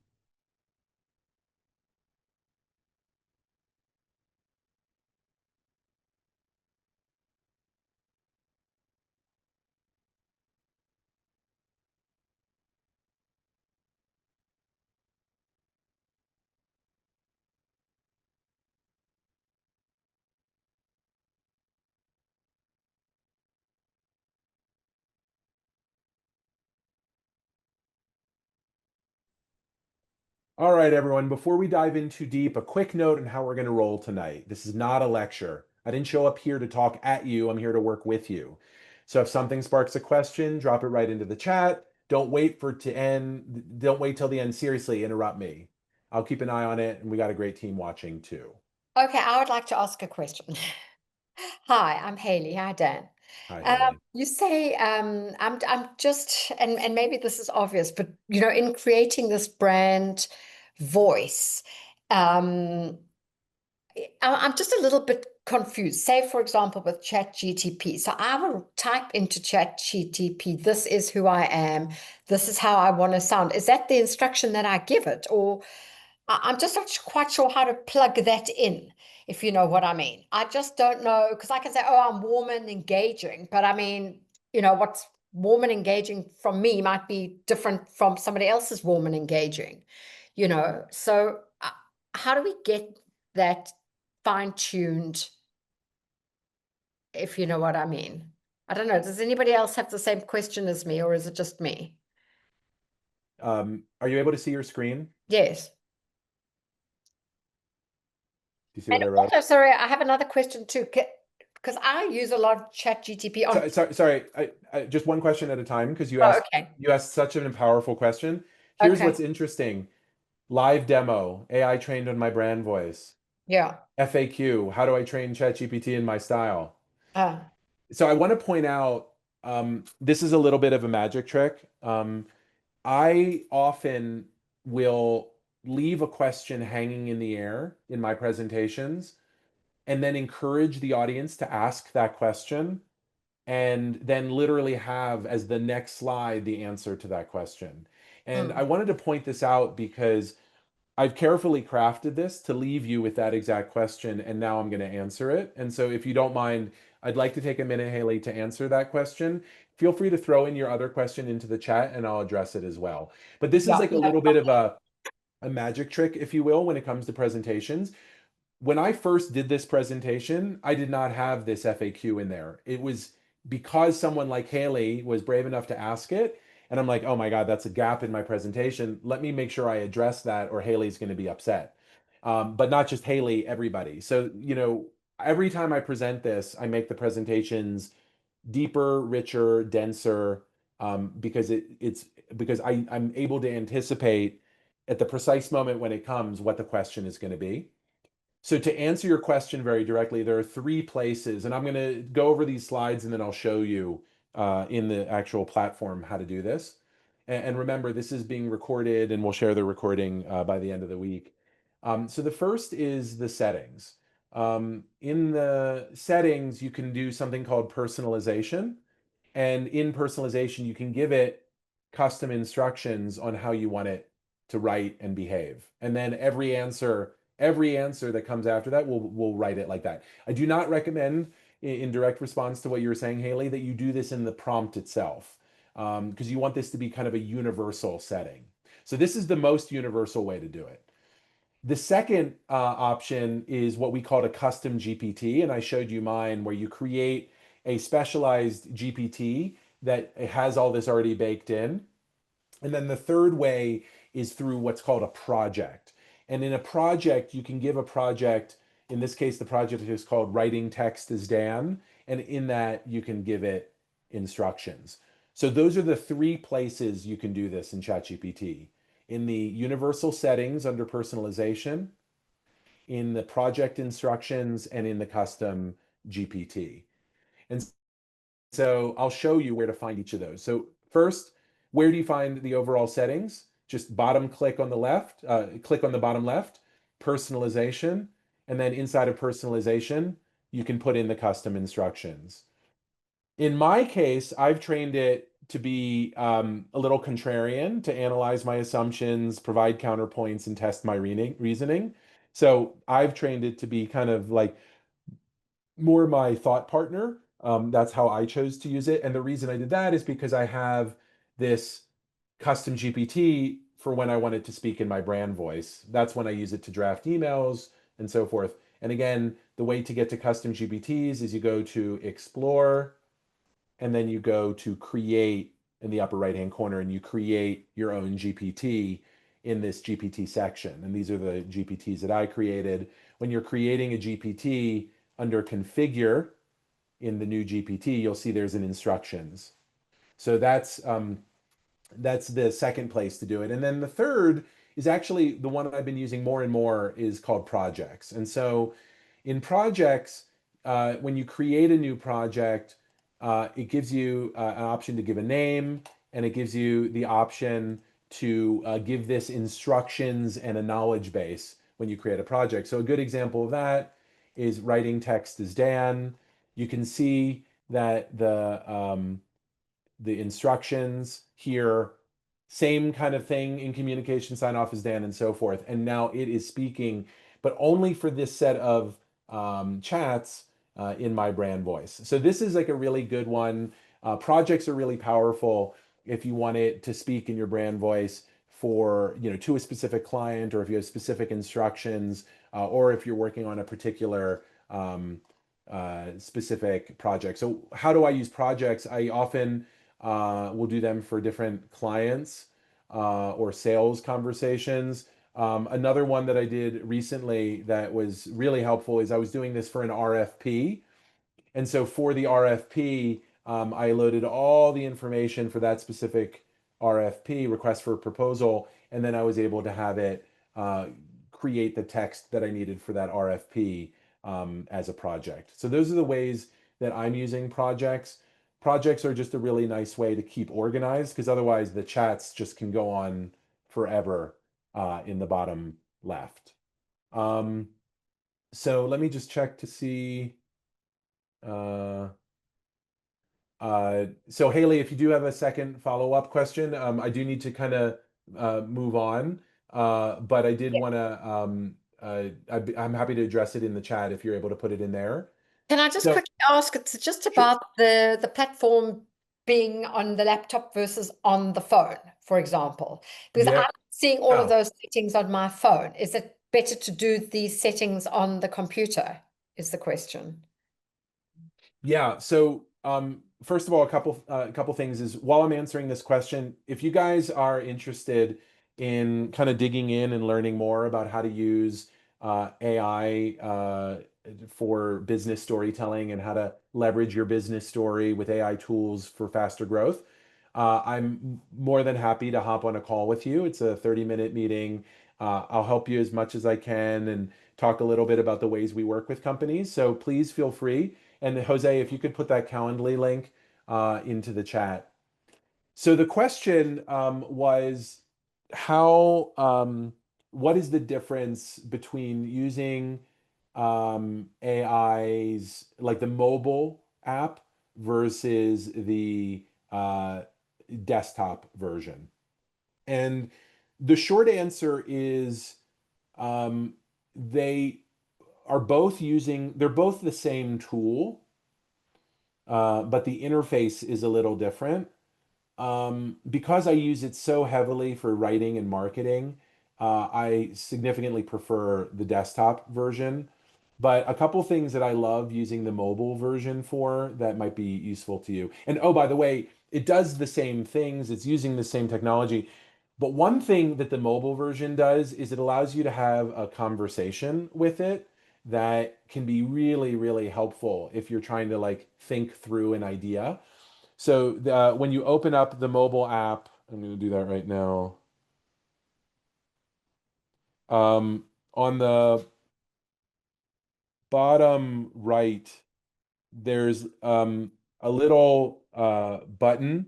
Speaker 1: All right, everyone, before we dive in too deep, a quick note on how we're going to roll tonight. This is not a lecture. I didn't show up here to talk at you. I'm here to work with you. So if something sparks a question, drop it right into the chat. Don't wait for it to end. Don't wait till the end. Seriously, interrupt me. I'll keep an eye on it, and we got a great team watching too.
Speaker 2: Okay, I would like to ask a question. Hi, I'm Haley. Hi, Dan.
Speaker 1: Hi, Haley.
Speaker 2: You say I'm just and maybe this is obvious, but in creating this brand voice, um, I'm just a little bit confused. Say, for example, with Chat GTP. So I will type into Chat GTP, this is who I am, this is how I want to sound. Is that the instruction that I give it? Or I'm just not quite sure how to plug that in, if you know what I mean. I just don't know, because I can say, oh, I'm warm and engaging, but I mean, what's warm and engaging from me might be different from somebody else's warm and engaging, So how do we get that fine-tuned, if you know what I mean? I don't know. Does anybody else have the same question as me, or is it just me?
Speaker 1: Are you able to see your screen? Do
Speaker 2: Yes.
Speaker 1: you see
Speaker 2: And
Speaker 1: what I wrote?
Speaker 2: also, sorry, I have another question too, because I use a lot of Chat GTP on.
Speaker 1: Sorry. Just one question at a time because you
Speaker 2: Oh,
Speaker 1: asked
Speaker 2: okay.
Speaker 1: you asked such an powerful question. Here's
Speaker 2: Okay.
Speaker 1: what's interesting. Live demo, AI trained on my brand voice.
Speaker 2: Yeah.
Speaker 1: FAQ, how do I train ChatGPT in my style?
Speaker 2: Uh,
Speaker 1: So I want to point out this is a little bit of a magic trick. I often will leave a question hanging in the air in my presentations and then encourage the audience to ask that question and then literally have as the next slide the answer to that question. And I
Speaker 2: mm,
Speaker 1: wanted to point this out because I've carefully crafted this to leave you with that exact question, and now I'm going to answer it. And so, if you don't mind, I'd like to take a minute, Haley, to answer that question. Feel free to throw in your other question into the chat, and I'll address it as well. But this is
Speaker 2: yeah.
Speaker 1: like a
Speaker 2: No.
Speaker 1: little bit of a magic trick, if you will, when it comes to presentations. When I first did this presentation, I did not have this FAQ in there. It was because someone like Haley was brave enough to ask it. And I'm like, oh my God, that's a gap in my presentation. Let me make sure I address that, or Haley's going to be upset. But not just Haley, everybody. So, every time I present this, I make the presentations deeper, richer, denser, because it's because I'm able to anticipate at the precise moment when it comes what the question is going to be. So to answer your question very directly, there are three places, and I'm going to go over these slides and then I'll show you in the actual platform how to do this. And remember, this is being recorded, and we'll share the recording by the end of the week. So the first is the settings. In the settings, you can do something called personalization. And in personalization, you can give it custom instructions on how you want it to write and behave. And then every answer that comes after that will write it like that. I do not recommend in direct response to what you were saying, Haley, that you do this in the prompt itself, because you want this to be kind of a universal setting. So this is the most universal way to do it. The second option is what we call a custom GPT, and I showed you mine where you create a specialized GPT that has all this already baked in. And then the third way is through what's called a project. And in a project, you can give a project, in this case, the project is called Writing Text as Dan. And in that, you can give it instructions. So those are the three places you can do this in ChatGPT. In the universal settings under personalization, in the project instructions, and in the custom GPT. And so I'll show you where to find each of those. So first, where do you find the overall settings? Just bottom click on the left, click on the bottom left, personalization, and then inside of personalization, you can put in the custom instructions. In my case, I've trained it to be a little contrarian, to analyze my assumptions, provide counterpoints, and test my reasoning. So I've trained it to be kind of like more my thought partner. That's how I chose to use it. And the reason I did that is because I have this custom GPT for when I want it to speak in my brand voice. That's when I use it to draft emails and so forth. And again, the way to get to custom GPTs is you go to explore and then you go to create in the upper right hand corner and you create your own GPT. in this GPT section. And these are the GPTs that I created. When you're creating a GPT under configure in the new GPT, you'll see there's an instructions. So that's the second place to do it. And then the third is actually the one I've been using more and more is called projects. And so in projects, when you create a new project, it gives you an option to give a name, and it gives you the option to give this instructions and a knowledge base when you create a project. So a good example of that is writing text as Dan. You can see that the instructions here, same kind of thing in communication sign off as Dan and so forth. And now it is speaking, but only for this set of chats in my brand voice. So this is like a really good one. Projects are really powerful if you want it to speak in your brand voice for, to a specific client, or if you have specific instructions, or if you're working on a particular specific project. So how do I use projects? I often will do them for different clients or sales conversations. Another one that I did recently that was really helpful is I was doing this for an RFP. And so for the RFP, I loaded all the information for that specific RFP, request for a proposal, and then I was able to have it create the text that I needed for that RFP as a project. So those are the ways that I'm using projects. Projects are just a really nice way to keep organized, because otherwise the chats just can go on forever in the bottom left. So let me just check to see. Uh, so Haley, if you do have a second follow-up question, I do need to kind of move on, but I did want to. I'm happy to address it in the chat if you're able to put it in there.
Speaker 2: Can I just
Speaker 1: So
Speaker 2: quickly ask, it's just
Speaker 1: sure.
Speaker 2: about the platform being on the laptop versus on the phone, for example, because
Speaker 1: Yeah.
Speaker 2: I'm seeing all of those settings on my phone. Is it better to do these settings on the computer, is the question.
Speaker 1: Yeah. So, first of all, a couple things is while I'm answering this question, if you guys are interested in kind of digging in and learning more about how to use AI for business storytelling and how to leverage your business story with AI tools for faster growth, I'm more than happy to hop on a call with you. It's a 30-minute meeting. I'll help you as much as I can and talk a little bit about the ways we work with companies. So please feel free. And Jose, if you could put that Calendly link into the chat. So the question was what is the difference between using AIs like the mobile app versus the desktop version? And the short answer is they they're both the same tool, but the interface is a little different. Because I use it so heavily for writing and marketing, I significantly prefer the desktop version. But a couple things that I love using the mobile version for that might be useful to you. And oh, by the way, it does the same things, it's using the same technology. But one thing that the mobile version does is it allows you to have a conversation with it that can be really, really helpful if you're trying to like think through an idea. So when you open up the mobile app, I'm going to do that right now. On the bottom right, there's a little button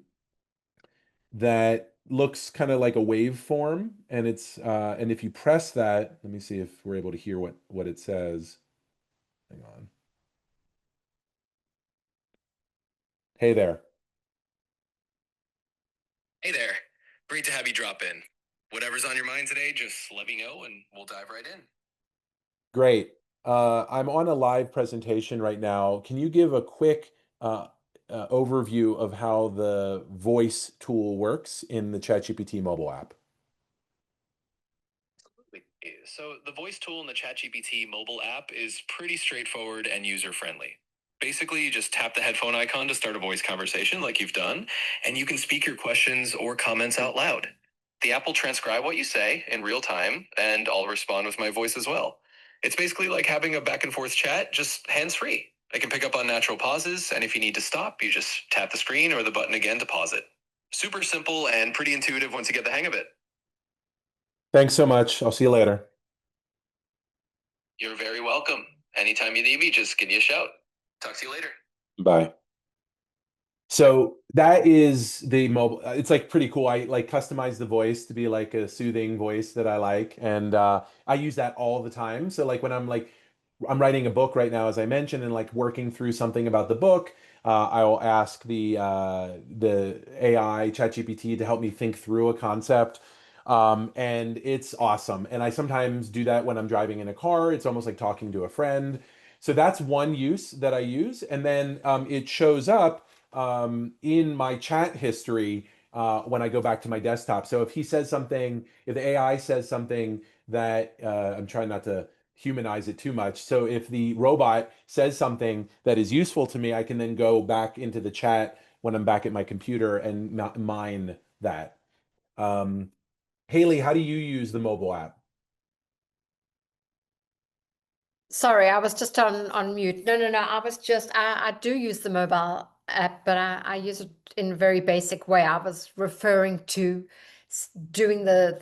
Speaker 1: that looks kind of like a waveform, and and if you press that, let me see if we're able to hear what it says. Hang on. Hey there.
Speaker 3: Hey there. Great to have you drop in. Whatever's on your mind today, just let me know and we'll dive right in.
Speaker 1: Great. I'm on a live presentation right now. Can you give a quick overview of how the voice tool works in the ChatGPT mobile app?
Speaker 3: So the voice tool in the ChatGPT mobile app is pretty straightforward and user-friendly. Basically, you just tap the headphone icon to start a voice conversation like you've done, and you can speak your questions or comments out loud. The app will transcribe what you say in real time, and I'll respond with my voice as well. It's basically like having a back and forth chat, just hands-free. I can pick up on natural pauses, and if you need to stop, you just tap the screen or the button again to pause it. Super simple and pretty intuitive once you get the hang of it.
Speaker 1: Thanks so much. I'll see you later.
Speaker 3: You're very welcome. Anytime you need me, just give me a shout. Talk to you later.
Speaker 1: Bye. So that is the mobile. It's like pretty cool. I like customize the voice to be like a soothing voice that I like, and I use that all the time. So like when I'm writing a book right now, as I mentioned, and like working through something about the book, I will ask the AI ChatGPT to help me think through a concept. And it's awesome. And I sometimes do that when I'm driving in a car. It's almost like talking to a friend. So that's one use that I use. And then it shows up in my chat history when I go back to my desktop. So if he says something, if the AI says something that I'm trying not to humanize it too much. So if the robot says something that is useful to me, I can then go back into the chat when I'm back at my computer and not mine that. Um, Haley, how do you use the mobile app?
Speaker 2: Sorry, I was just on mute. No. I do use the mobile app, but I use it in a very basic way. I was referring to doing the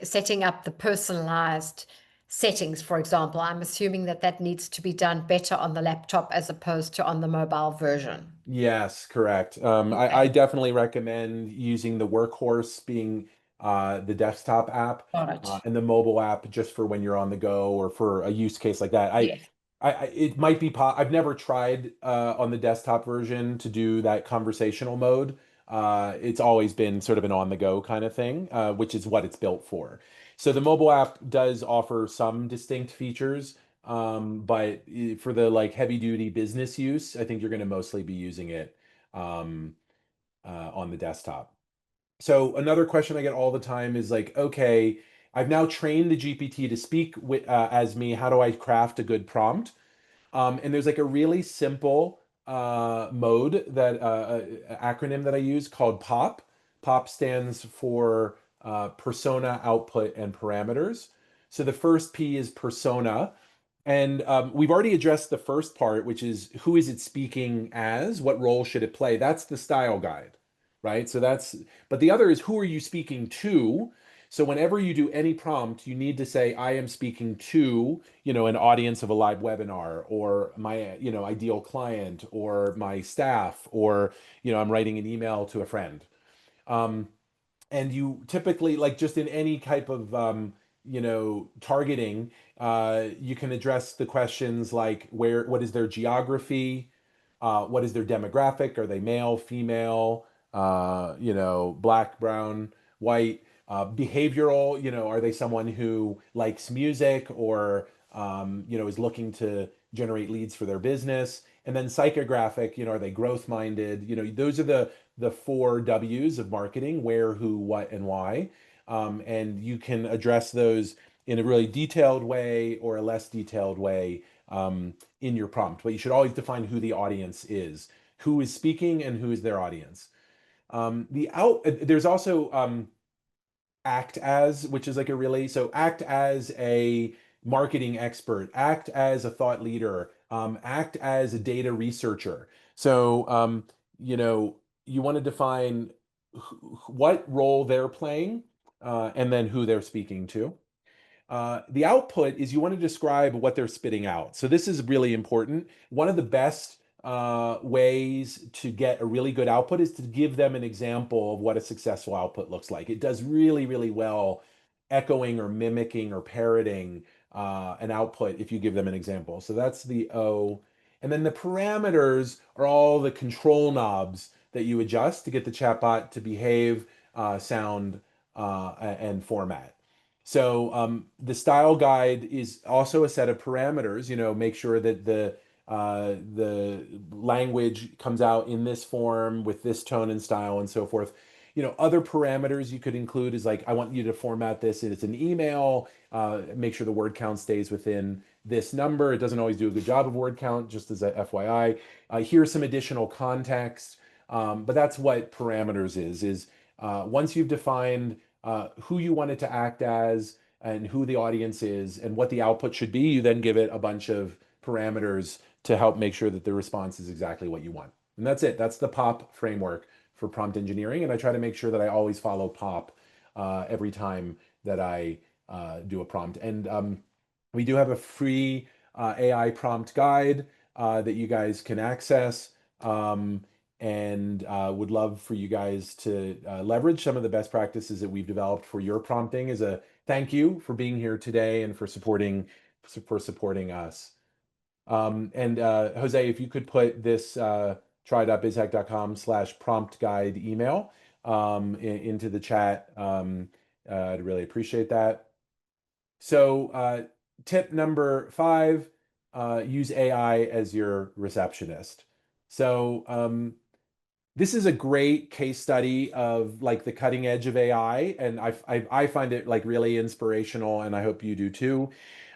Speaker 2: setting up the personalized settings, for example. I'm assuming that that needs to be done better on the laptop as opposed to on the mobile version.
Speaker 1: Yes, correct. I
Speaker 2: Okay,
Speaker 1: definitely recommend using the workhorse being the desktop app
Speaker 2: got it.
Speaker 1: and the mobile app just for when you're on the go or for a use case like that.
Speaker 2: Yes.
Speaker 1: It might be I've never tried on the desktop version to do that conversational mode. It's always been sort of an on the go kind of thing, which is what it's built for. So the mobile app does offer some distinct features. But for the like heavy duty business use, I think you're going to mostly be using it um, on the desktop. So another question I get all the time is like, okay, I've now trained the GPT to speak as me. How do I craft a good prompt? And there's like a really simple mode that acronym that I use called POP. POP stands for persona, output, and parameters. So the first P is persona. And we've already addressed the first part, which is who is it speaking as? What role should it play? That's the style guide, right? But the other is who are you speaking to? So whenever you do any prompt, you need to say, I am speaking to, an audience of a live webinar or my, ideal client or my staff or, I'm writing an email to a friend. Um, and you typically like just in any type of targeting you can address the questions like what is their geography, what is their demographic, are they male, female, black, brown, white, behavioral, are they someone who likes music or is looking to generate leads for their business, and then psychographic, are they growth minded, those are the four W's of marketing: where, who, what, and why. And you can address those in a really detailed way or a less detailed way in your prompt. But you should always define who the audience is, who is speaking, and who is their audience. There's also act as, which is like so act as a marketing expert, act as a thought leader, act as a data researcher. So you want to define what role they're playing, and then who they're speaking to. The output is you want to describe what they're spitting out. So this is really important. One of the best ways to get a really good output is to give them an example of what a successful output looks like. It does really, really well echoing or mimicking or parroting an output if you give them an example. So that's the O. And then the parameters are all the control knobs that you adjust to get the chatbot to behave, sound, and format. So the style guide is also a set of parameters. Make sure that the language comes out in this form with this tone and style and so forth. Other parameters you could include is like, I want you to format this and it's an email. Make sure the word count stays within this number. It doesn't always do a good job of word count, just as a FYI. Here's some additional context. But that's what parameters is once you've defined who you want it to act as and who the audience is and what the output should be. You then give it a bunch of parameters to help make sure that the response is exactly what you want. And that's it. That's the POP framework for prompt engineering. And I try to make sure that I always follow POP every time that I do a prompt. And we do have a free AI prompt guide that you guys can access. And would love for you guys to leverage some of the best practices that we've developed for your prompting as a thank you for being here today and for supporting us. And Jose, if you could put this try.bizhack.com/prompt guide email into the chat, I'd really appreciate that. So tip number 5, use AI as your receptionist. So this is a great case study of like the cutting edge of AI, and I find it like really inspirational, and I hope you do too.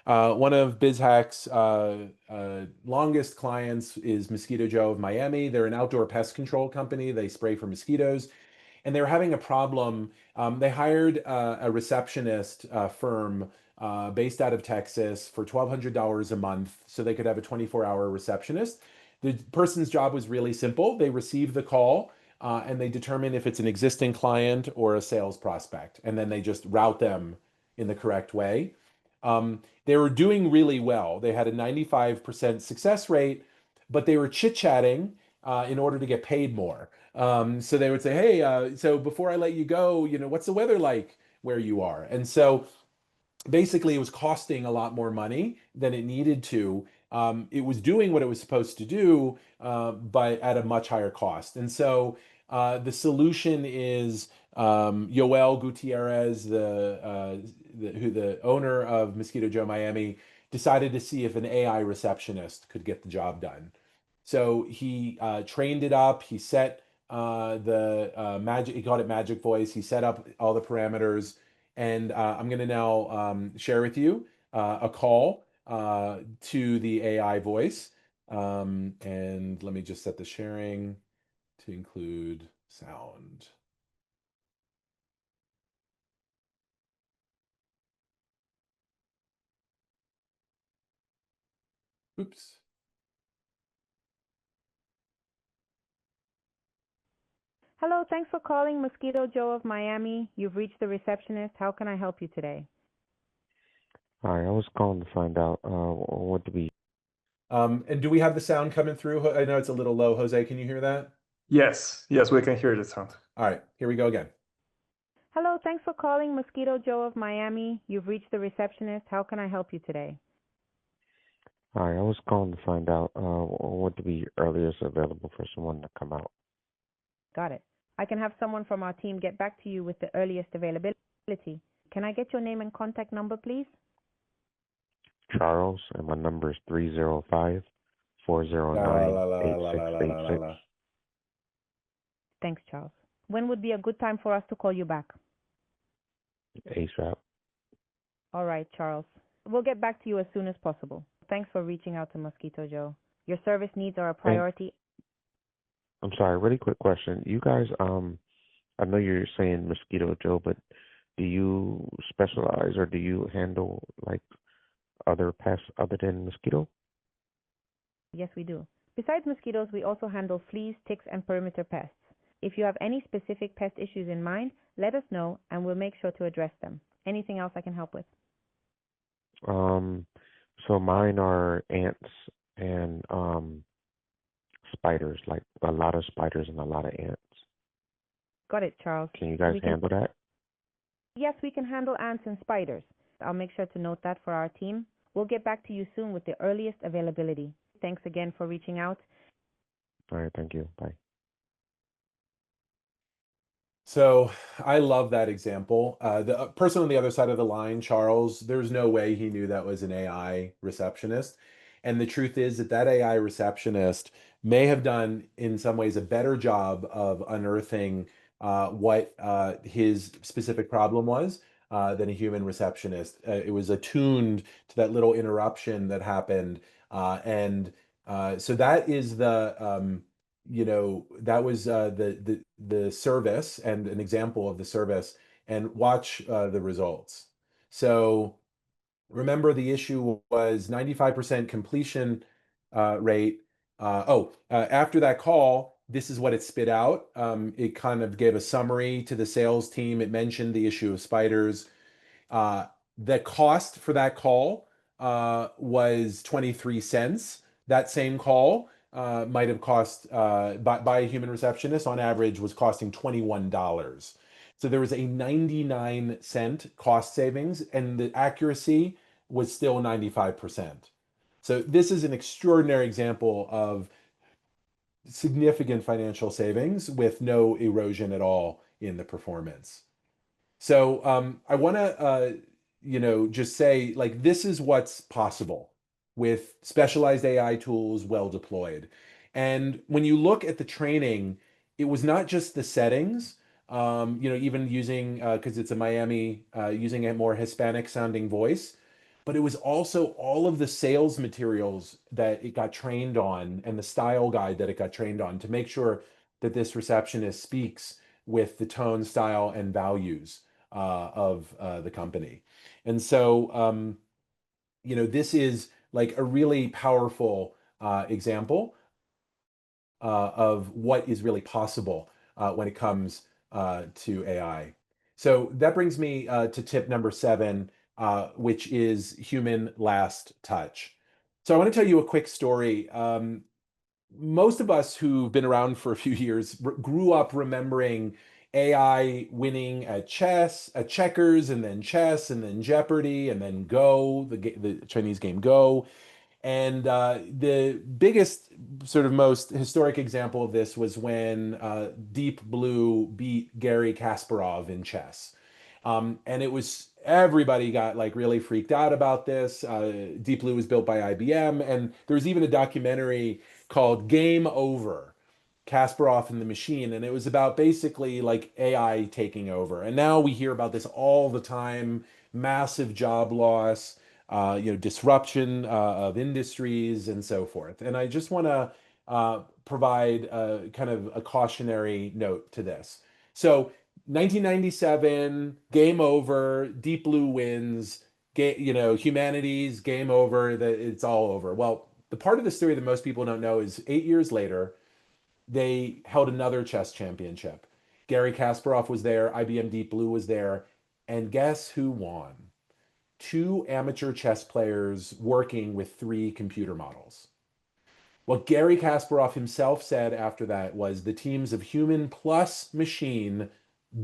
Speaker 1: One of BizHack's longest clients is Mosquito Joe of Miami. They're an outdoor pest control company. They spray for mosquitoes, and they were having a problem. They hired a receptionist firm based out of Texas for $1,200 a month so they could have a 24-hour receptionist. The person's job was really simple. They receive the call and they determine if it's an existing client or a sales prospect, and then they just route them in the correct way. They were doing really well. They had a 95% success rate, but they were chit-chatting in order to get paid more. So they would say, hey, so before I let you go, what's the weather like where you are? And so basically it was costing a lot more money than it needed to. It was doing what it was supposed to do, but at a much higher cost. And so the solution is Yoel Gutierrez, the owner of Mosquito Joe Miami, decided to see if an AI receptionist could get the job done. So he trained it up. He set the magic. He called it Magic Voice. He set up all the parameters, and I'm going to now share with you a call to the AI voice. And let me just set the sharing to include sound. Oops.
Speaker 4: Hello, thanks for calling Mosquito Joe of Miami. You've reached the receptionist. How can I help you today?
Speaker 5: Hi, I was calling to find out what to be.
Speaker 1: And do we have the sound coming through? I know it's a little low. Jose, can you hear that?
Speaker 6: Yes, we can hear the sound.
Speaker 1: All right, here we go again.
Speaker 4: Hello, thanks for calling Mosquito Joe of Miami. You've reached the receptionist. How can I help you today?
Speaker 5: Hi, I was calling to find out what to be earliest available for someone to come out.
Speaker 4: Got it. I can have someone from our team get back to you with the earliest availability. Can I get your name and contact number, please?
Speaker 5: Charles, and my number is 305-409-8686.
Speaker 4: Thanks, Charles. When would be a good time for us to call you back?
Speaker 5: ASAP.
Speaker 4: All right, Charles. We'll get back to you as soon as possible. Thanks for reaching out to Mosquito Joe. Your service needs are a priority.
Speaker 5: I'm sorry, really quick question. You guys, I know you're saying Mosquito Joe, but do you specialize or do you handle like other pests other than mosquito?
Speaker 4: Yes, we do. Besides mosquitoes, we also handle fleas, ticks, and perimeter pests. If you have any specific pest issues in mind, let us know and we'll make sure to address them. Anything else I can help with?
Speaker 5: So mine are ants and spiders, like a lot of spiders and a lot of ants.
Speaker 4: Got it, Charles.
Speaker 5: Can you guys handle that?
Speaker 4: Yes, we can handle ants and spiders. I'll make sure to note that for our team. We'll get back to you soon with the earliest availability. Thanks again for reaching out.
Speaker 5: All right, thank you. Bye.
Speaker 1: So I love that example. The person on the other side of the line, Charles, there's no way he knew that was an AI receptionist. And the truth is that that AI receptionist may have done, in some ways, a better job of unearthing what his specific problem was than a human receptionist. It was attuned to that little interruption that happened. So that is that was the service and an example of the service. and watch the results. So remember, the issue was 95% completion rate. After that call, this is what it spit out. It kind of gave a summary to the sales team. It mentioned the issue of spiders. Uh, the cost for that call was 23 cents. That same call might have cost, by a human receptionist, on average, was costing $21. So there was a 99-cent cost savings, and the accuracy was still 95%. So this is an extraordinary example of significant financial savings with no erosion at all in the performance. So I want to, just say, like, this is what's possible with specialized AI tools well deployed. And when you look at the training, it was not just the settings, even using, because it's a Miami, using a more Hispanic sounding voice, but it was also all of the sales materials that it got trained on and the style guide that it got trained on to make sure that this receptionist speaks with the tone, style, and values of the company. And so, this is like a really powerful example of what is really possible when it comes to AI. So that brings me to tip number 7, which is human last touch. So I want to tell you a quick story. Most of us who've been around for a few years grew up remembering AI winning at chess, at checkers, and then chess, and then Jeopardy, and then Go, the Chinese game Go. And the biggest, sort of most historic example of this was when Deep Blue beat Garry Kasparov in chess. And it was, everybody got like really freaked out about this. Deep Blue was built by IBM, and there was even a documentary called Game Over, Kasparov and the Machine, and it was about basically like AI taking over. And now we hear about this all the time: massive job loss, disruption of industries, and so forth. And I just want to provide kind of a cautionary note to this. So 1997, game over, Deep Blue wins, humanities, game over, that it's all over. Well, the part of the story that most people don't know is 8 years later, they held another chess championship. Garry Kasparov was there, IBM Deep Blue was there, and guess who won? 2 amateur chess players working with 3 computer models. What Garry Kasparov himself said after that was the teams of human plus machine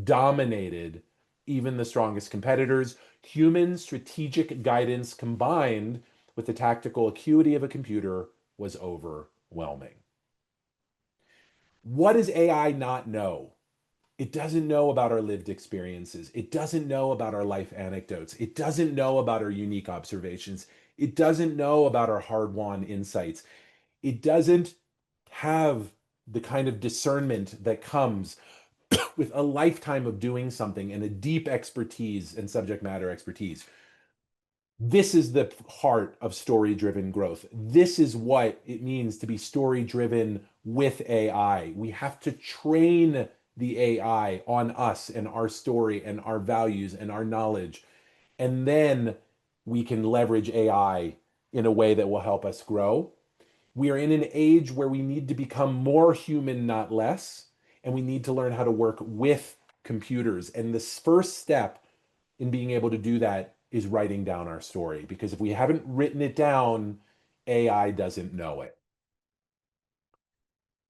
Speaker 1: dominated even the strongest competitors. Human strategic guidance combined with the tactical acuity of a computer was overwhelming. What does AI not know? It doesn't know about our lived experiences. It doesn't know about our life anecdotes. It doesn't know about our unique observations. It doesn't know about our hard-won insights. It doesn't have the kind of discernment that comes with a lifetime of doing something and a deep expertise and subject matter expertise. This is the heart of story-driven growth. This is what it means to be story-driven with AI. We have to train the AI on us and our story and our values and our knowledge. And then we can leverage AI in a way that will help us grow. We are in an age where we need to become more human, not less. And we need to learn how to work with computers. And this first step in being able to do that is writing down our story. Because if we haven't written it down, AI doesn't know it.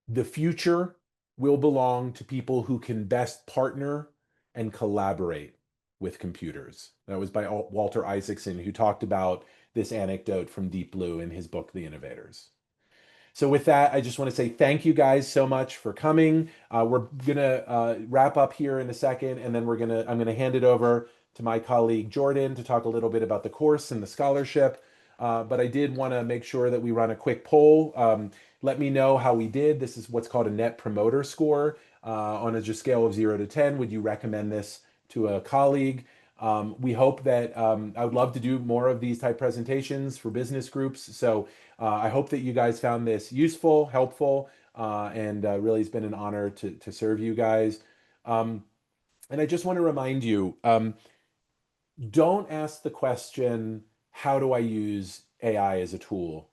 Speaker 1: The future will belong to people who can best partner and collaborate with computers. That was by Walter Isaacson, who talked about this anecdote from Deep Blue in his book, The Innovators. So with that, I just want to say thank you guys so much for coming. We're gonna wrap up here in a second, and then I'm gonna hand it over to my colleague Jordan to talk a little bit about the course and the scholarship. But I did want to make sure that we run a quick poll. Let me know how we did. This is what's called a net promoter score on a scale of 0 to 10. Would you recommend this to a colleague? We hope that I would love to do more of these type presentations for business groups. So I hope that you guys found this useful, helpful, and really it's been an honor to serve you guys. And I just want to remind you, don't ask the question, how do I use AI as a tool?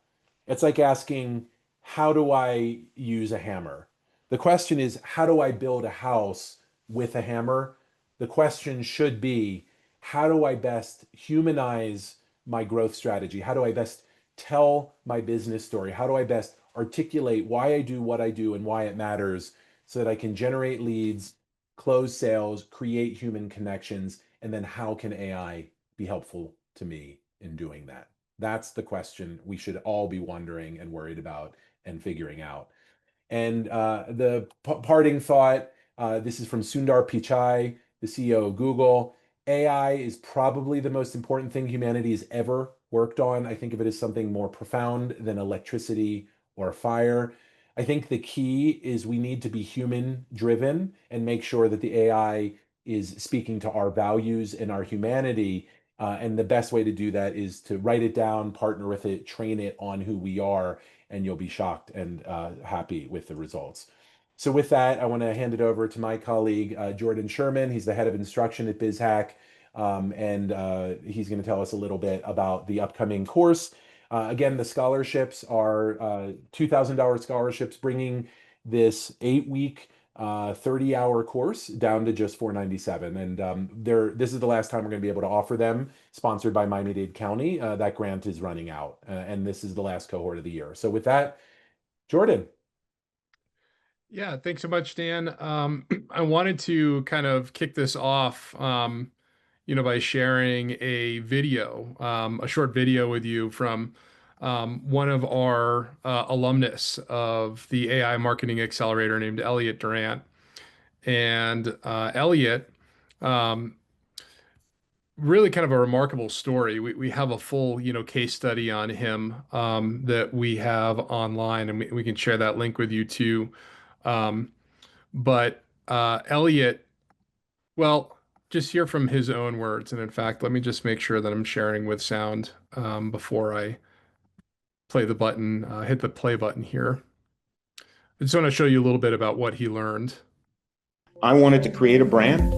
Speaker 1: It's like asking, how do I use a hammer? The question is, how do I build a house with a hammer? The question should be, how do I best humanize my growth strategy? How do I best tell my business story? How do I best articulate why I do what I do and why it matters so that I can generate leads, close sales, create human connections, and then how can AI be helpful to me in doing that? That's the question we should all be wondering and worried about and figuring out. And the parting thought, this is from Sundar Pichai, the CEO of Google. AI is probably the most important thing humanity has ever worked on. I think of it as something more profound than electricity or fire. I think the key is we need to be human driven and make sure that the AI is speaking to our values and our humanity. And the best way to do that is to write it down, partner with it, train it on who we are, and you'll be shocked and happy with the results. So with that, I want to hand it over to my colleague, Jordan Sherman. He's the head of instruction at BizHack, and he's going to tell us a little bit about the upcoming course. Again, the scholarships are $2,000 scholarships, bringing this 8-week 30-hour course down to just $497. And this is the last time we're going to be able to offer them, sponsored by Miami-Dade County. That grant is running out, and this is the last cohort of the year. So with that, Jordan.
Speaker 7: Yeah, thanks so much, Dan. I wanted to kind of kick this off, by sharing a video, a short video with you from one of our alumnus of the AI Marketing Accelerator named Elliot Durant. And Elliot, um, really kind of a remarkable story. We have a full, case study on him that we have online, and we can share that link with you too. Um, but Elliot, well, just hear from his own words. And in fact, let me just make sure that I'm sharing with sound before I play the button, hit the play button here. I just want to show you a little bit about what he learned.
Speaker 8: I wanted to create a brand,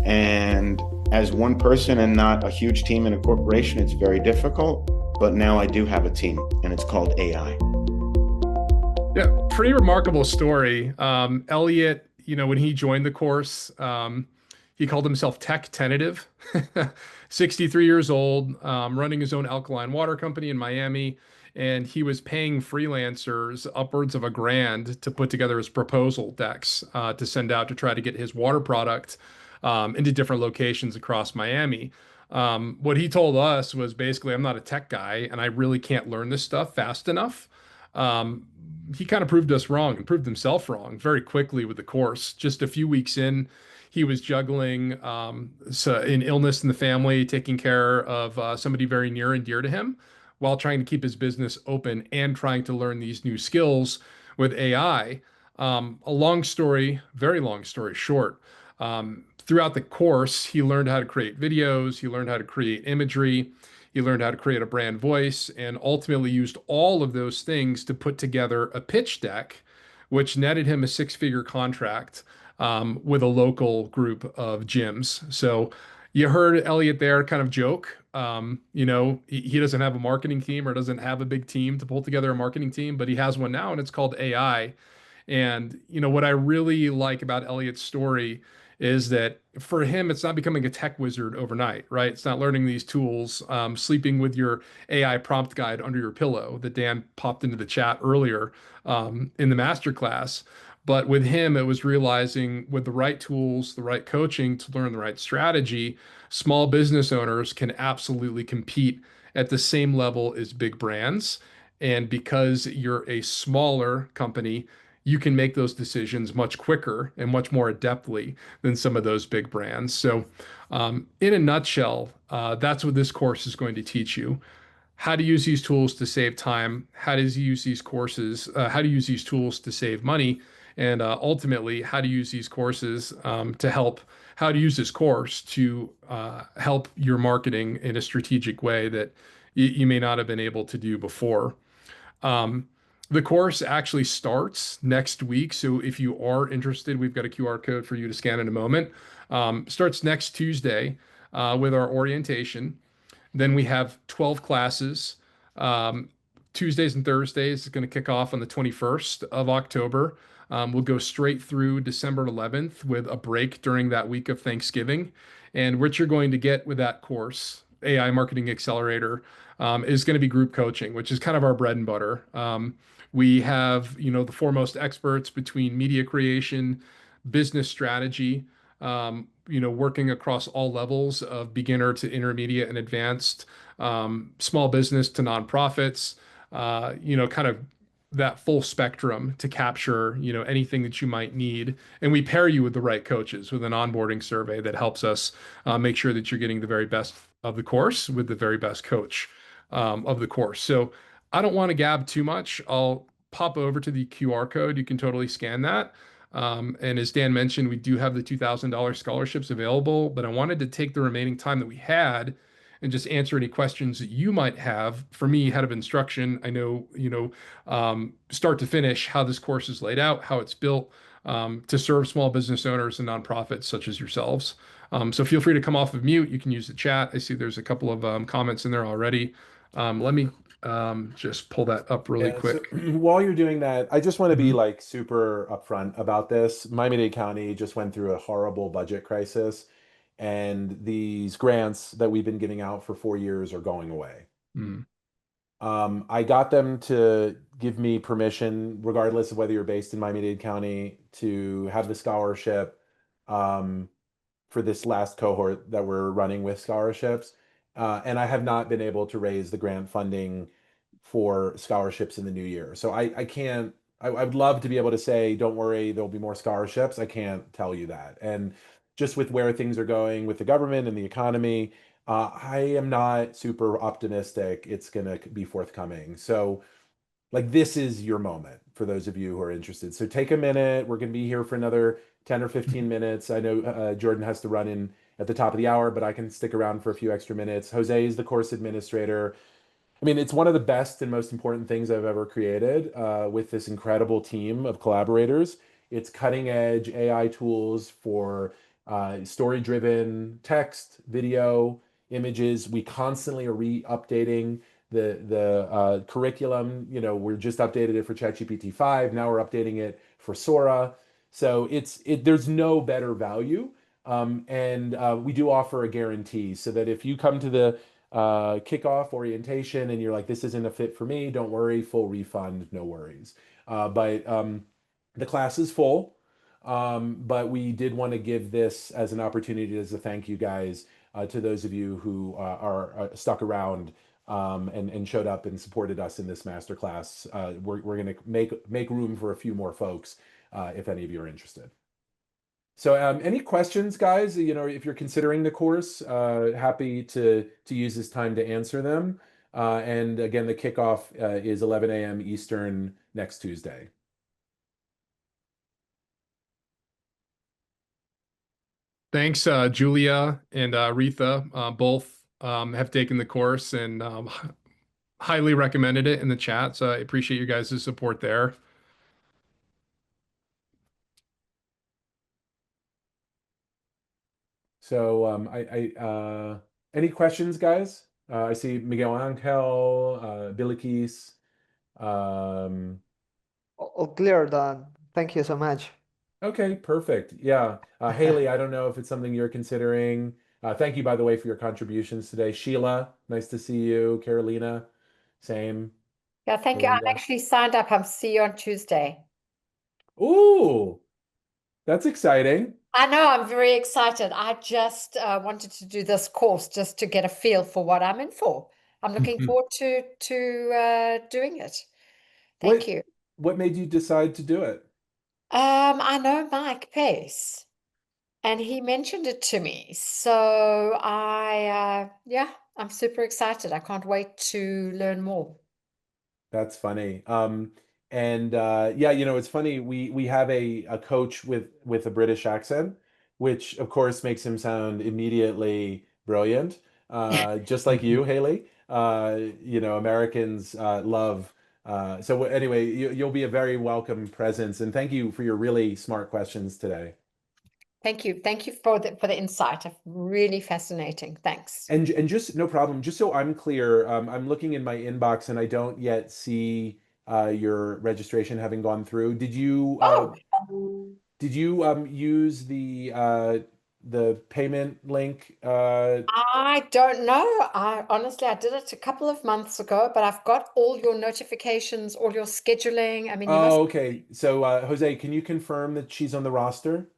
Speaker 8: and as one person and not a huge team in a corporation, it's very difficult. But now I do have a team, and it's called AI.
Speaker 7: Yeah, pretty remarkable story. Elliot, when he joined the course, he called himself tech tentative, 63 years old, running his own alkaline water company in Miami. And he was paying freelancers upwards of $1,000 to put together his proposal decks to send out to try to get his water product into different locations across Miami. What he told us was basically, I'm not a tech guy and I really can't learn this stuff fast enough. He kind of proved us wrong and proved himself wrong very quickly with the course. Just a few weeks in, he was juggling an illness in the family, taking care of somebody very near and dear to him, while trying to keep his business open and trying to learn these new skills with AI. A long story, very long story short. Throughout the course, he learned how to create videos, he learned how to create imagery, he learned how to create a brand voice, and ultimately used all of those things to put together a pitch deck, which netted him a 6-figure contract with a local group of gyms. So you heard Elliot there kind of joke. He doesn't have a marketing team or doesn't have a big team to pull together a marketing team, but he has one now, and it's called AI. And what I really like about Elliot's story is that for him, it's not becoming a tech wizard overnight, right? It's not learning these tools, sleeping with your AI prompt guide under your pillow that Dan popped into the chat earlier in the masterclass. But with him, it was realizing with the right tools, the right coaching to learn the right strategy, small business owners can absolutely compete at the same level as big brands. And because you're a smaller company, you can make those decisions much quicker and much more adeptly than some of those big brands. So, in a nutshell, that's what this course is going to teach you: how to use these tools to save time, how to use these courses, how to use these tools to save money, and ultimately how to use these courses how to use this course to help your marketing in a strategic way that you may not have been able to do before. Um, The course actually starts next week. So if you are interested, we've got a QR code for you to scan in a moment. Starts next Tuesday with our orientation. Then we have 12 classes. Um, Tuesdays and Thursdays is going to kick off on the 21st of October. We'll go straight through December 11th with a break during that week of Thanksgiving. And what you're going to get with that course, AI Marketing Accelerator, is going to be group coaching, which is kind of our bread and butter. We have, the foremost experts between media creation, business strategy, working across all levels of beginner to intermediate and advanced, small business to nonprofits, kind of that full spectrum to capture, anything that you might need. And we pair you with the right coaches with an onboarding survey that helps us make sure that you're getting the very best of the course with the very best coach of the course. So I don't want to gab too much. I'll pop over to the QR code. You can totally scan that. And as Dan mentioned, we do have the $2,000 scholarships available, but I wanted to take the remaining time that we had and just answer any questions that you might have for me, head of instruction. I know, start to finish, how this course is laid out, how it's built to serve small business owners and nonprofits such as yourselves. So feel free to come off of mute. You can use the chat. I see there's a couple of comments in there already. Let me just pull that up really quick.
Speaker 1: So while you're doing that, I just want to be like super upfront about this. Miami-Dade County just went through a horrible budget crisis, and these grants that we've been giving out for 4 years are going away.
Speaker 7: Mm.
Speaker 1: I got them to give me permission, regardless of whether you're based in Miami-Dade County, to have the scholarship for this last cohort that we're running with scholarships. And I have not been able to raise the grant funding for scholarships in the new year. So I can't, I would love to be able to say, don't worry, there'll be more scholarships. I can't tell you that. And just with where things are going with the government and the economy, I am not super optimistic it's going to be forthcoming. So like this is your moment for those of you who are interested. So take a minute. We're going to be here for another 10 or 15 minutes. I know Jordan has to run in at the top of the hour, but I can stick around for a few extra minutes. Jose is the course administrator. I mean, it's one of the best and most important things I've ever created with this incredible team of collaborators. It's cutting edge AI tools for story-driven text, video, images. We constantly are re-updating the curriculum. We're just updated it for ChatGPT 5. Now we're updating it for Sora. So there's no better value. And we do offer a guarantee so that if you come to the kickoff orientation and you're like, this isn't a fit for me, don't worry, full refund, no worries. But the class is full. But we did want to give this as an opportunity as a thank you guys to those of you who are stuck around and showed up and supported us in this masterclass. We're going to make room for a few more folks if any of you are interested. So any questions, guys? If you're considering the course, happy to use this time to answer them. And again, the kickoff is 11 a.m. Eastern next Tuesday.
Speaker 7: Thanks, Julia and Retha. Both have taken the course and highly recommended it in the chat. So I appreciate you guys' support there.
Speaker 1: So any questions, guys? I see Miguel Angel, Billy Keys.
Speaker 9: All clear, Dan. Thank you so much.
Speaker 1: Okay, perfect. Yeah. Haley, I don't know if it's something you're considering. Thank you, by the way, for your contributions today. Sheila, nice to see you. Carolina, same.
Speaker 2: Yeah, thank you. I'm actually signed up. I'm see you on Tuesday.
Speaker 1: Ooh, that's exciting.
Speaker 2: I know, I'm very excited. I just wanted to do this course just to get a feel for what I'm in for. I'm looking forward to doing it. Thank you.
Speaker 1: What made you decide to do it?
Speaker 2: I know Mike Pace, and he mentioned it to me. So yeah, I'm super excited. I can't wait to learn more.
Speaker 1: That's funny. And yeah, it's funny. We have a coach with a British accent, which of course makes him sound immediately brilliant. Just like you, Haley. Americans love So anyway, you'll be a very welcome presence, and thank you for your really smart questions today.
Speaker 2: Thank you. Thank you for the insight. Really fascinating. Thanks.
Speaker 1: And just no problem. Just so I'm clear, I'm looking in my inbox and I don't yet see your registration having gone through. Did you use the payment link?
Speaker 2: I don't know. I honestly, I did it a couple of months ago, but I've got all your notifications, all your scheduling. I mean, you must.
Speaker 1: Oh, okay. So Jose, can you confirm that she's on the roster?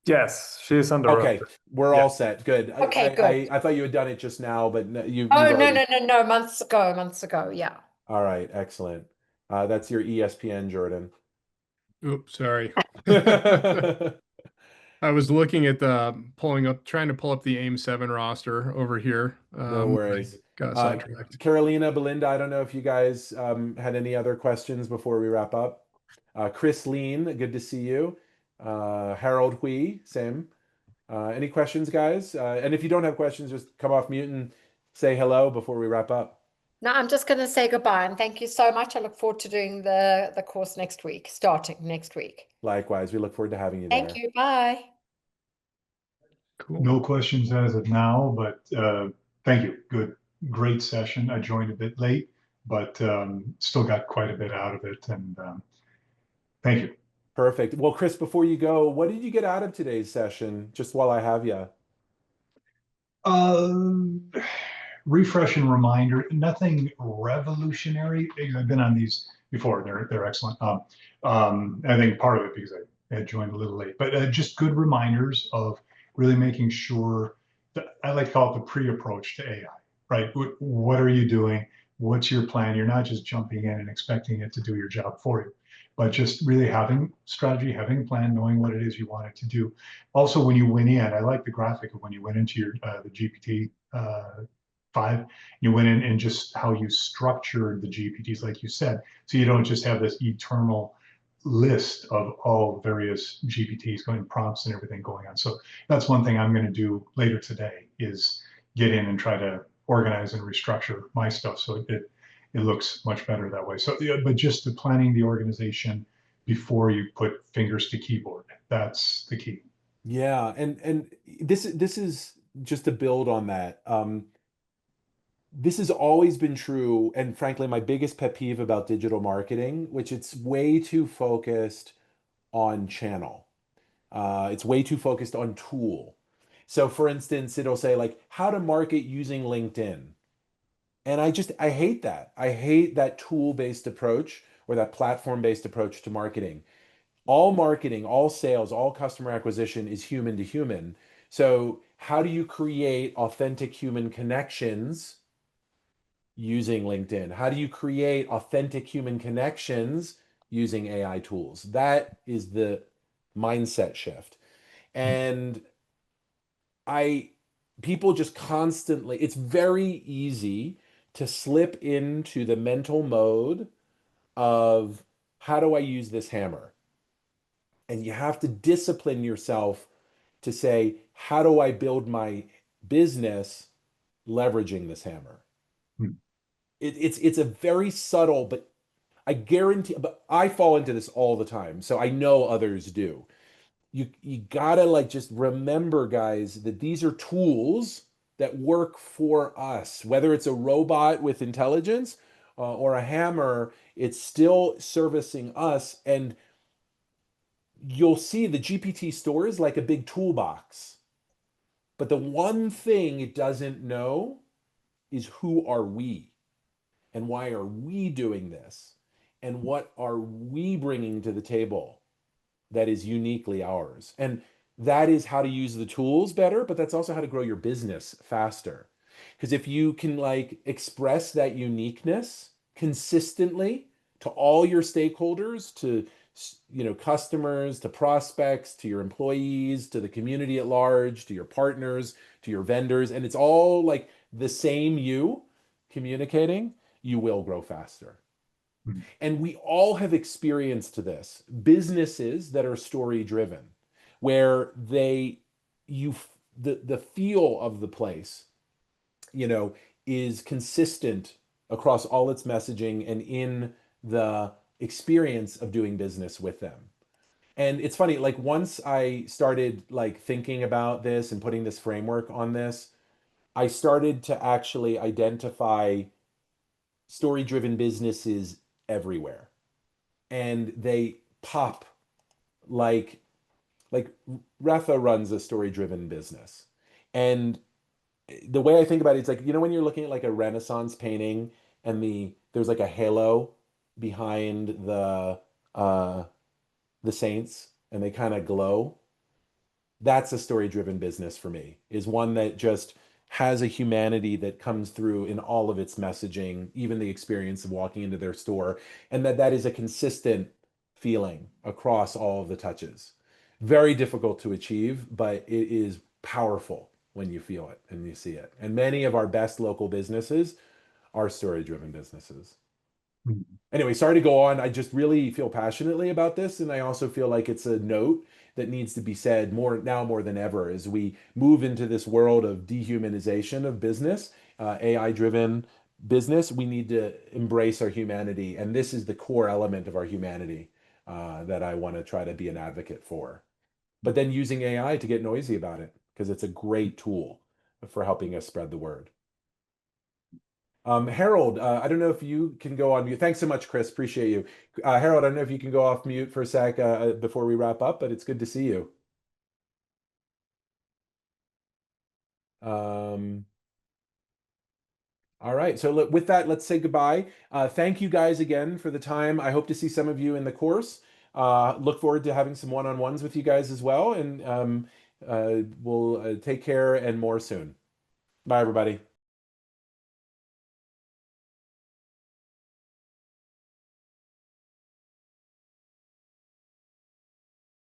Speaker 6: Yes, she is on the
Speaker 1: Okay,
Speaker 6: roster.
Speaker 1: we're
Speaker 6: Yeah.
Speaker 1: all set. Good.
Speaker 2: Okay, good.
Speaker 1: I thought you had done it just now, but you've
Speaker 2: Oh, no,
Speaker 1: already.
Speaker 2: no, no, no. Months ago, months ago. Yeah.
Speaker 1: All right, excellent. That's your ESPN, Jordan.
Speaker 7: Oops, sorry. I was looking at trying to pull up the AIM-7 roster over here.
Speaker 1: No worries.
Speaker 7: Got sidetracked.
Speaker 1: Carolina, Belinda, I don't know if you guys had any other questions before we wrap up. Chris Lean, good to see you. Harold Hui, same. Any questions, guys? And if you don't have questions, just come off mute and say hello before we wrap up.
Speaker 2: No, I'm just going to say goodbye and thank you so much. I look forward to doing the course next week, starting next week.
Speaker 1: Likewise, we look forward to having you there.
Speaker 2: Thank you. Bye.
Speaker 7: Cool.
Speaker 10: No questions as of now, but thank you. Great session. I joined a bit late, but still got quite a bit out of it. And thank you.
Speaker 1: Perfect. Well, Chris, before you go, what did you get out of today's session, just while I have you?
Speaker 10: Refresh and reminder, nothing revolutionary. I've been on these before. They're excellent. I think part of it because I had joined a little late, but just good reminders of really making sure that I like to call it the pre-approach to AI, right? What are you doing? What's your plan? You're not just jumping in and expecting it to do your job for you, but just really having strategy, having a plan, knowing what it is you want it to do. Also, when you went in, I like the graphic of when you went into your the GPT 5, you went in and just how you structured the GPTs, like you said, so you don't just have this eternal list of all various GPTs going prompts and everything going on. So that's one thing I'm going to do later today is get in and try to organize and restructure my stuff so it looks much better that way. So yeah, but just the planning, the organization before you put fingers to keyboard, that's the key.
Speaker 1: Yeah, and this is just to build on that. This has always been true, and frankly, my biggest pet peeve about digital marketing, which it's way too focused on channel. It's way too focused on tool. So for instance, it'll say like how to market using LinkedIn. And I hate that. I hate that tool-based approach or that platform-based approach to marketing. All marketing, all sales, all customer acquisition is human to human. So how do you create authentic human connections using LinkedIn? How do you create authentic human connections using AI tools? That is the mindset shift. And people just constantly, it's very easy to slip into the mental mode of how do I use this hammer? And you have to discipline yourself to say, how do I build my business leveraging this hammer? It's a very subtle, but I guarantee, but I fall into this all the time. So I know others do. You gotta like just remember, guys, that these are tools that work for us. Whether it's a robot with intelligence or a hammer, it's still servicing us. And you'll see the GPT store is like a big toolbox. But the one thing it doesn't know is who are we and why are we doing this and what are we bringing to the table that is uniquely ours. And that is how to use the tools better, but that's also how to grow your business faster. Because if you can like express that uniqueness consistently to all your stakeholders, to customers, to prospects, to your employees, to the community at large, to your partners, to your vendors, and it's all like the same you communicating, you will grow faster. And we all have experienced this. Businesses that are story driven, where the feel of the place, is consistent across all its messaging and in the experience of doing business with them. And it's funny, like once I started like thinking about this and putting this framework on this, I started to actually identify story-driven businesses everywhere. And they pop like like Rafa runs a story-driven business. And the way I think about it, it's like, you know, when you're looking at like a Renaissance painting and there's like a halo behind the saints and they kind of glow. That's a story-driven business for me, is one that just has a humanity that comes through in all of its messaging, even the experience of walking into their store, and that is a consistent feeling across all of the touches. Very difficult to achieve, but it is powerful when you feel it and you see it. And many of our best local businesses are story-driven businesses. Anyway, sorry to go on. I just really feel passionately about this, and I also feel like it's a note that needs to be said more than ever as we move into this world of dehumanization of business, AI-driven business. We need to embrace our humanity, and this is the core element of our humanity that I want to try to be an advocate for. But then using AI to get noisy about it, because it's a great tool for helping us spread the word. Harold, I don't know if you can go on mute. Thanks so much, Chris. Appreciate you. Harold, I don't know if you can go off mute for a sec before we wrap up, but it's good to see you. All right. So with that, let's say goodbye. Thank you guys again for the time. I hope to see some of you in the course. Look forward to having some one-on-ones with you guys as well. And we'll take care and more soon. Bye, everybody.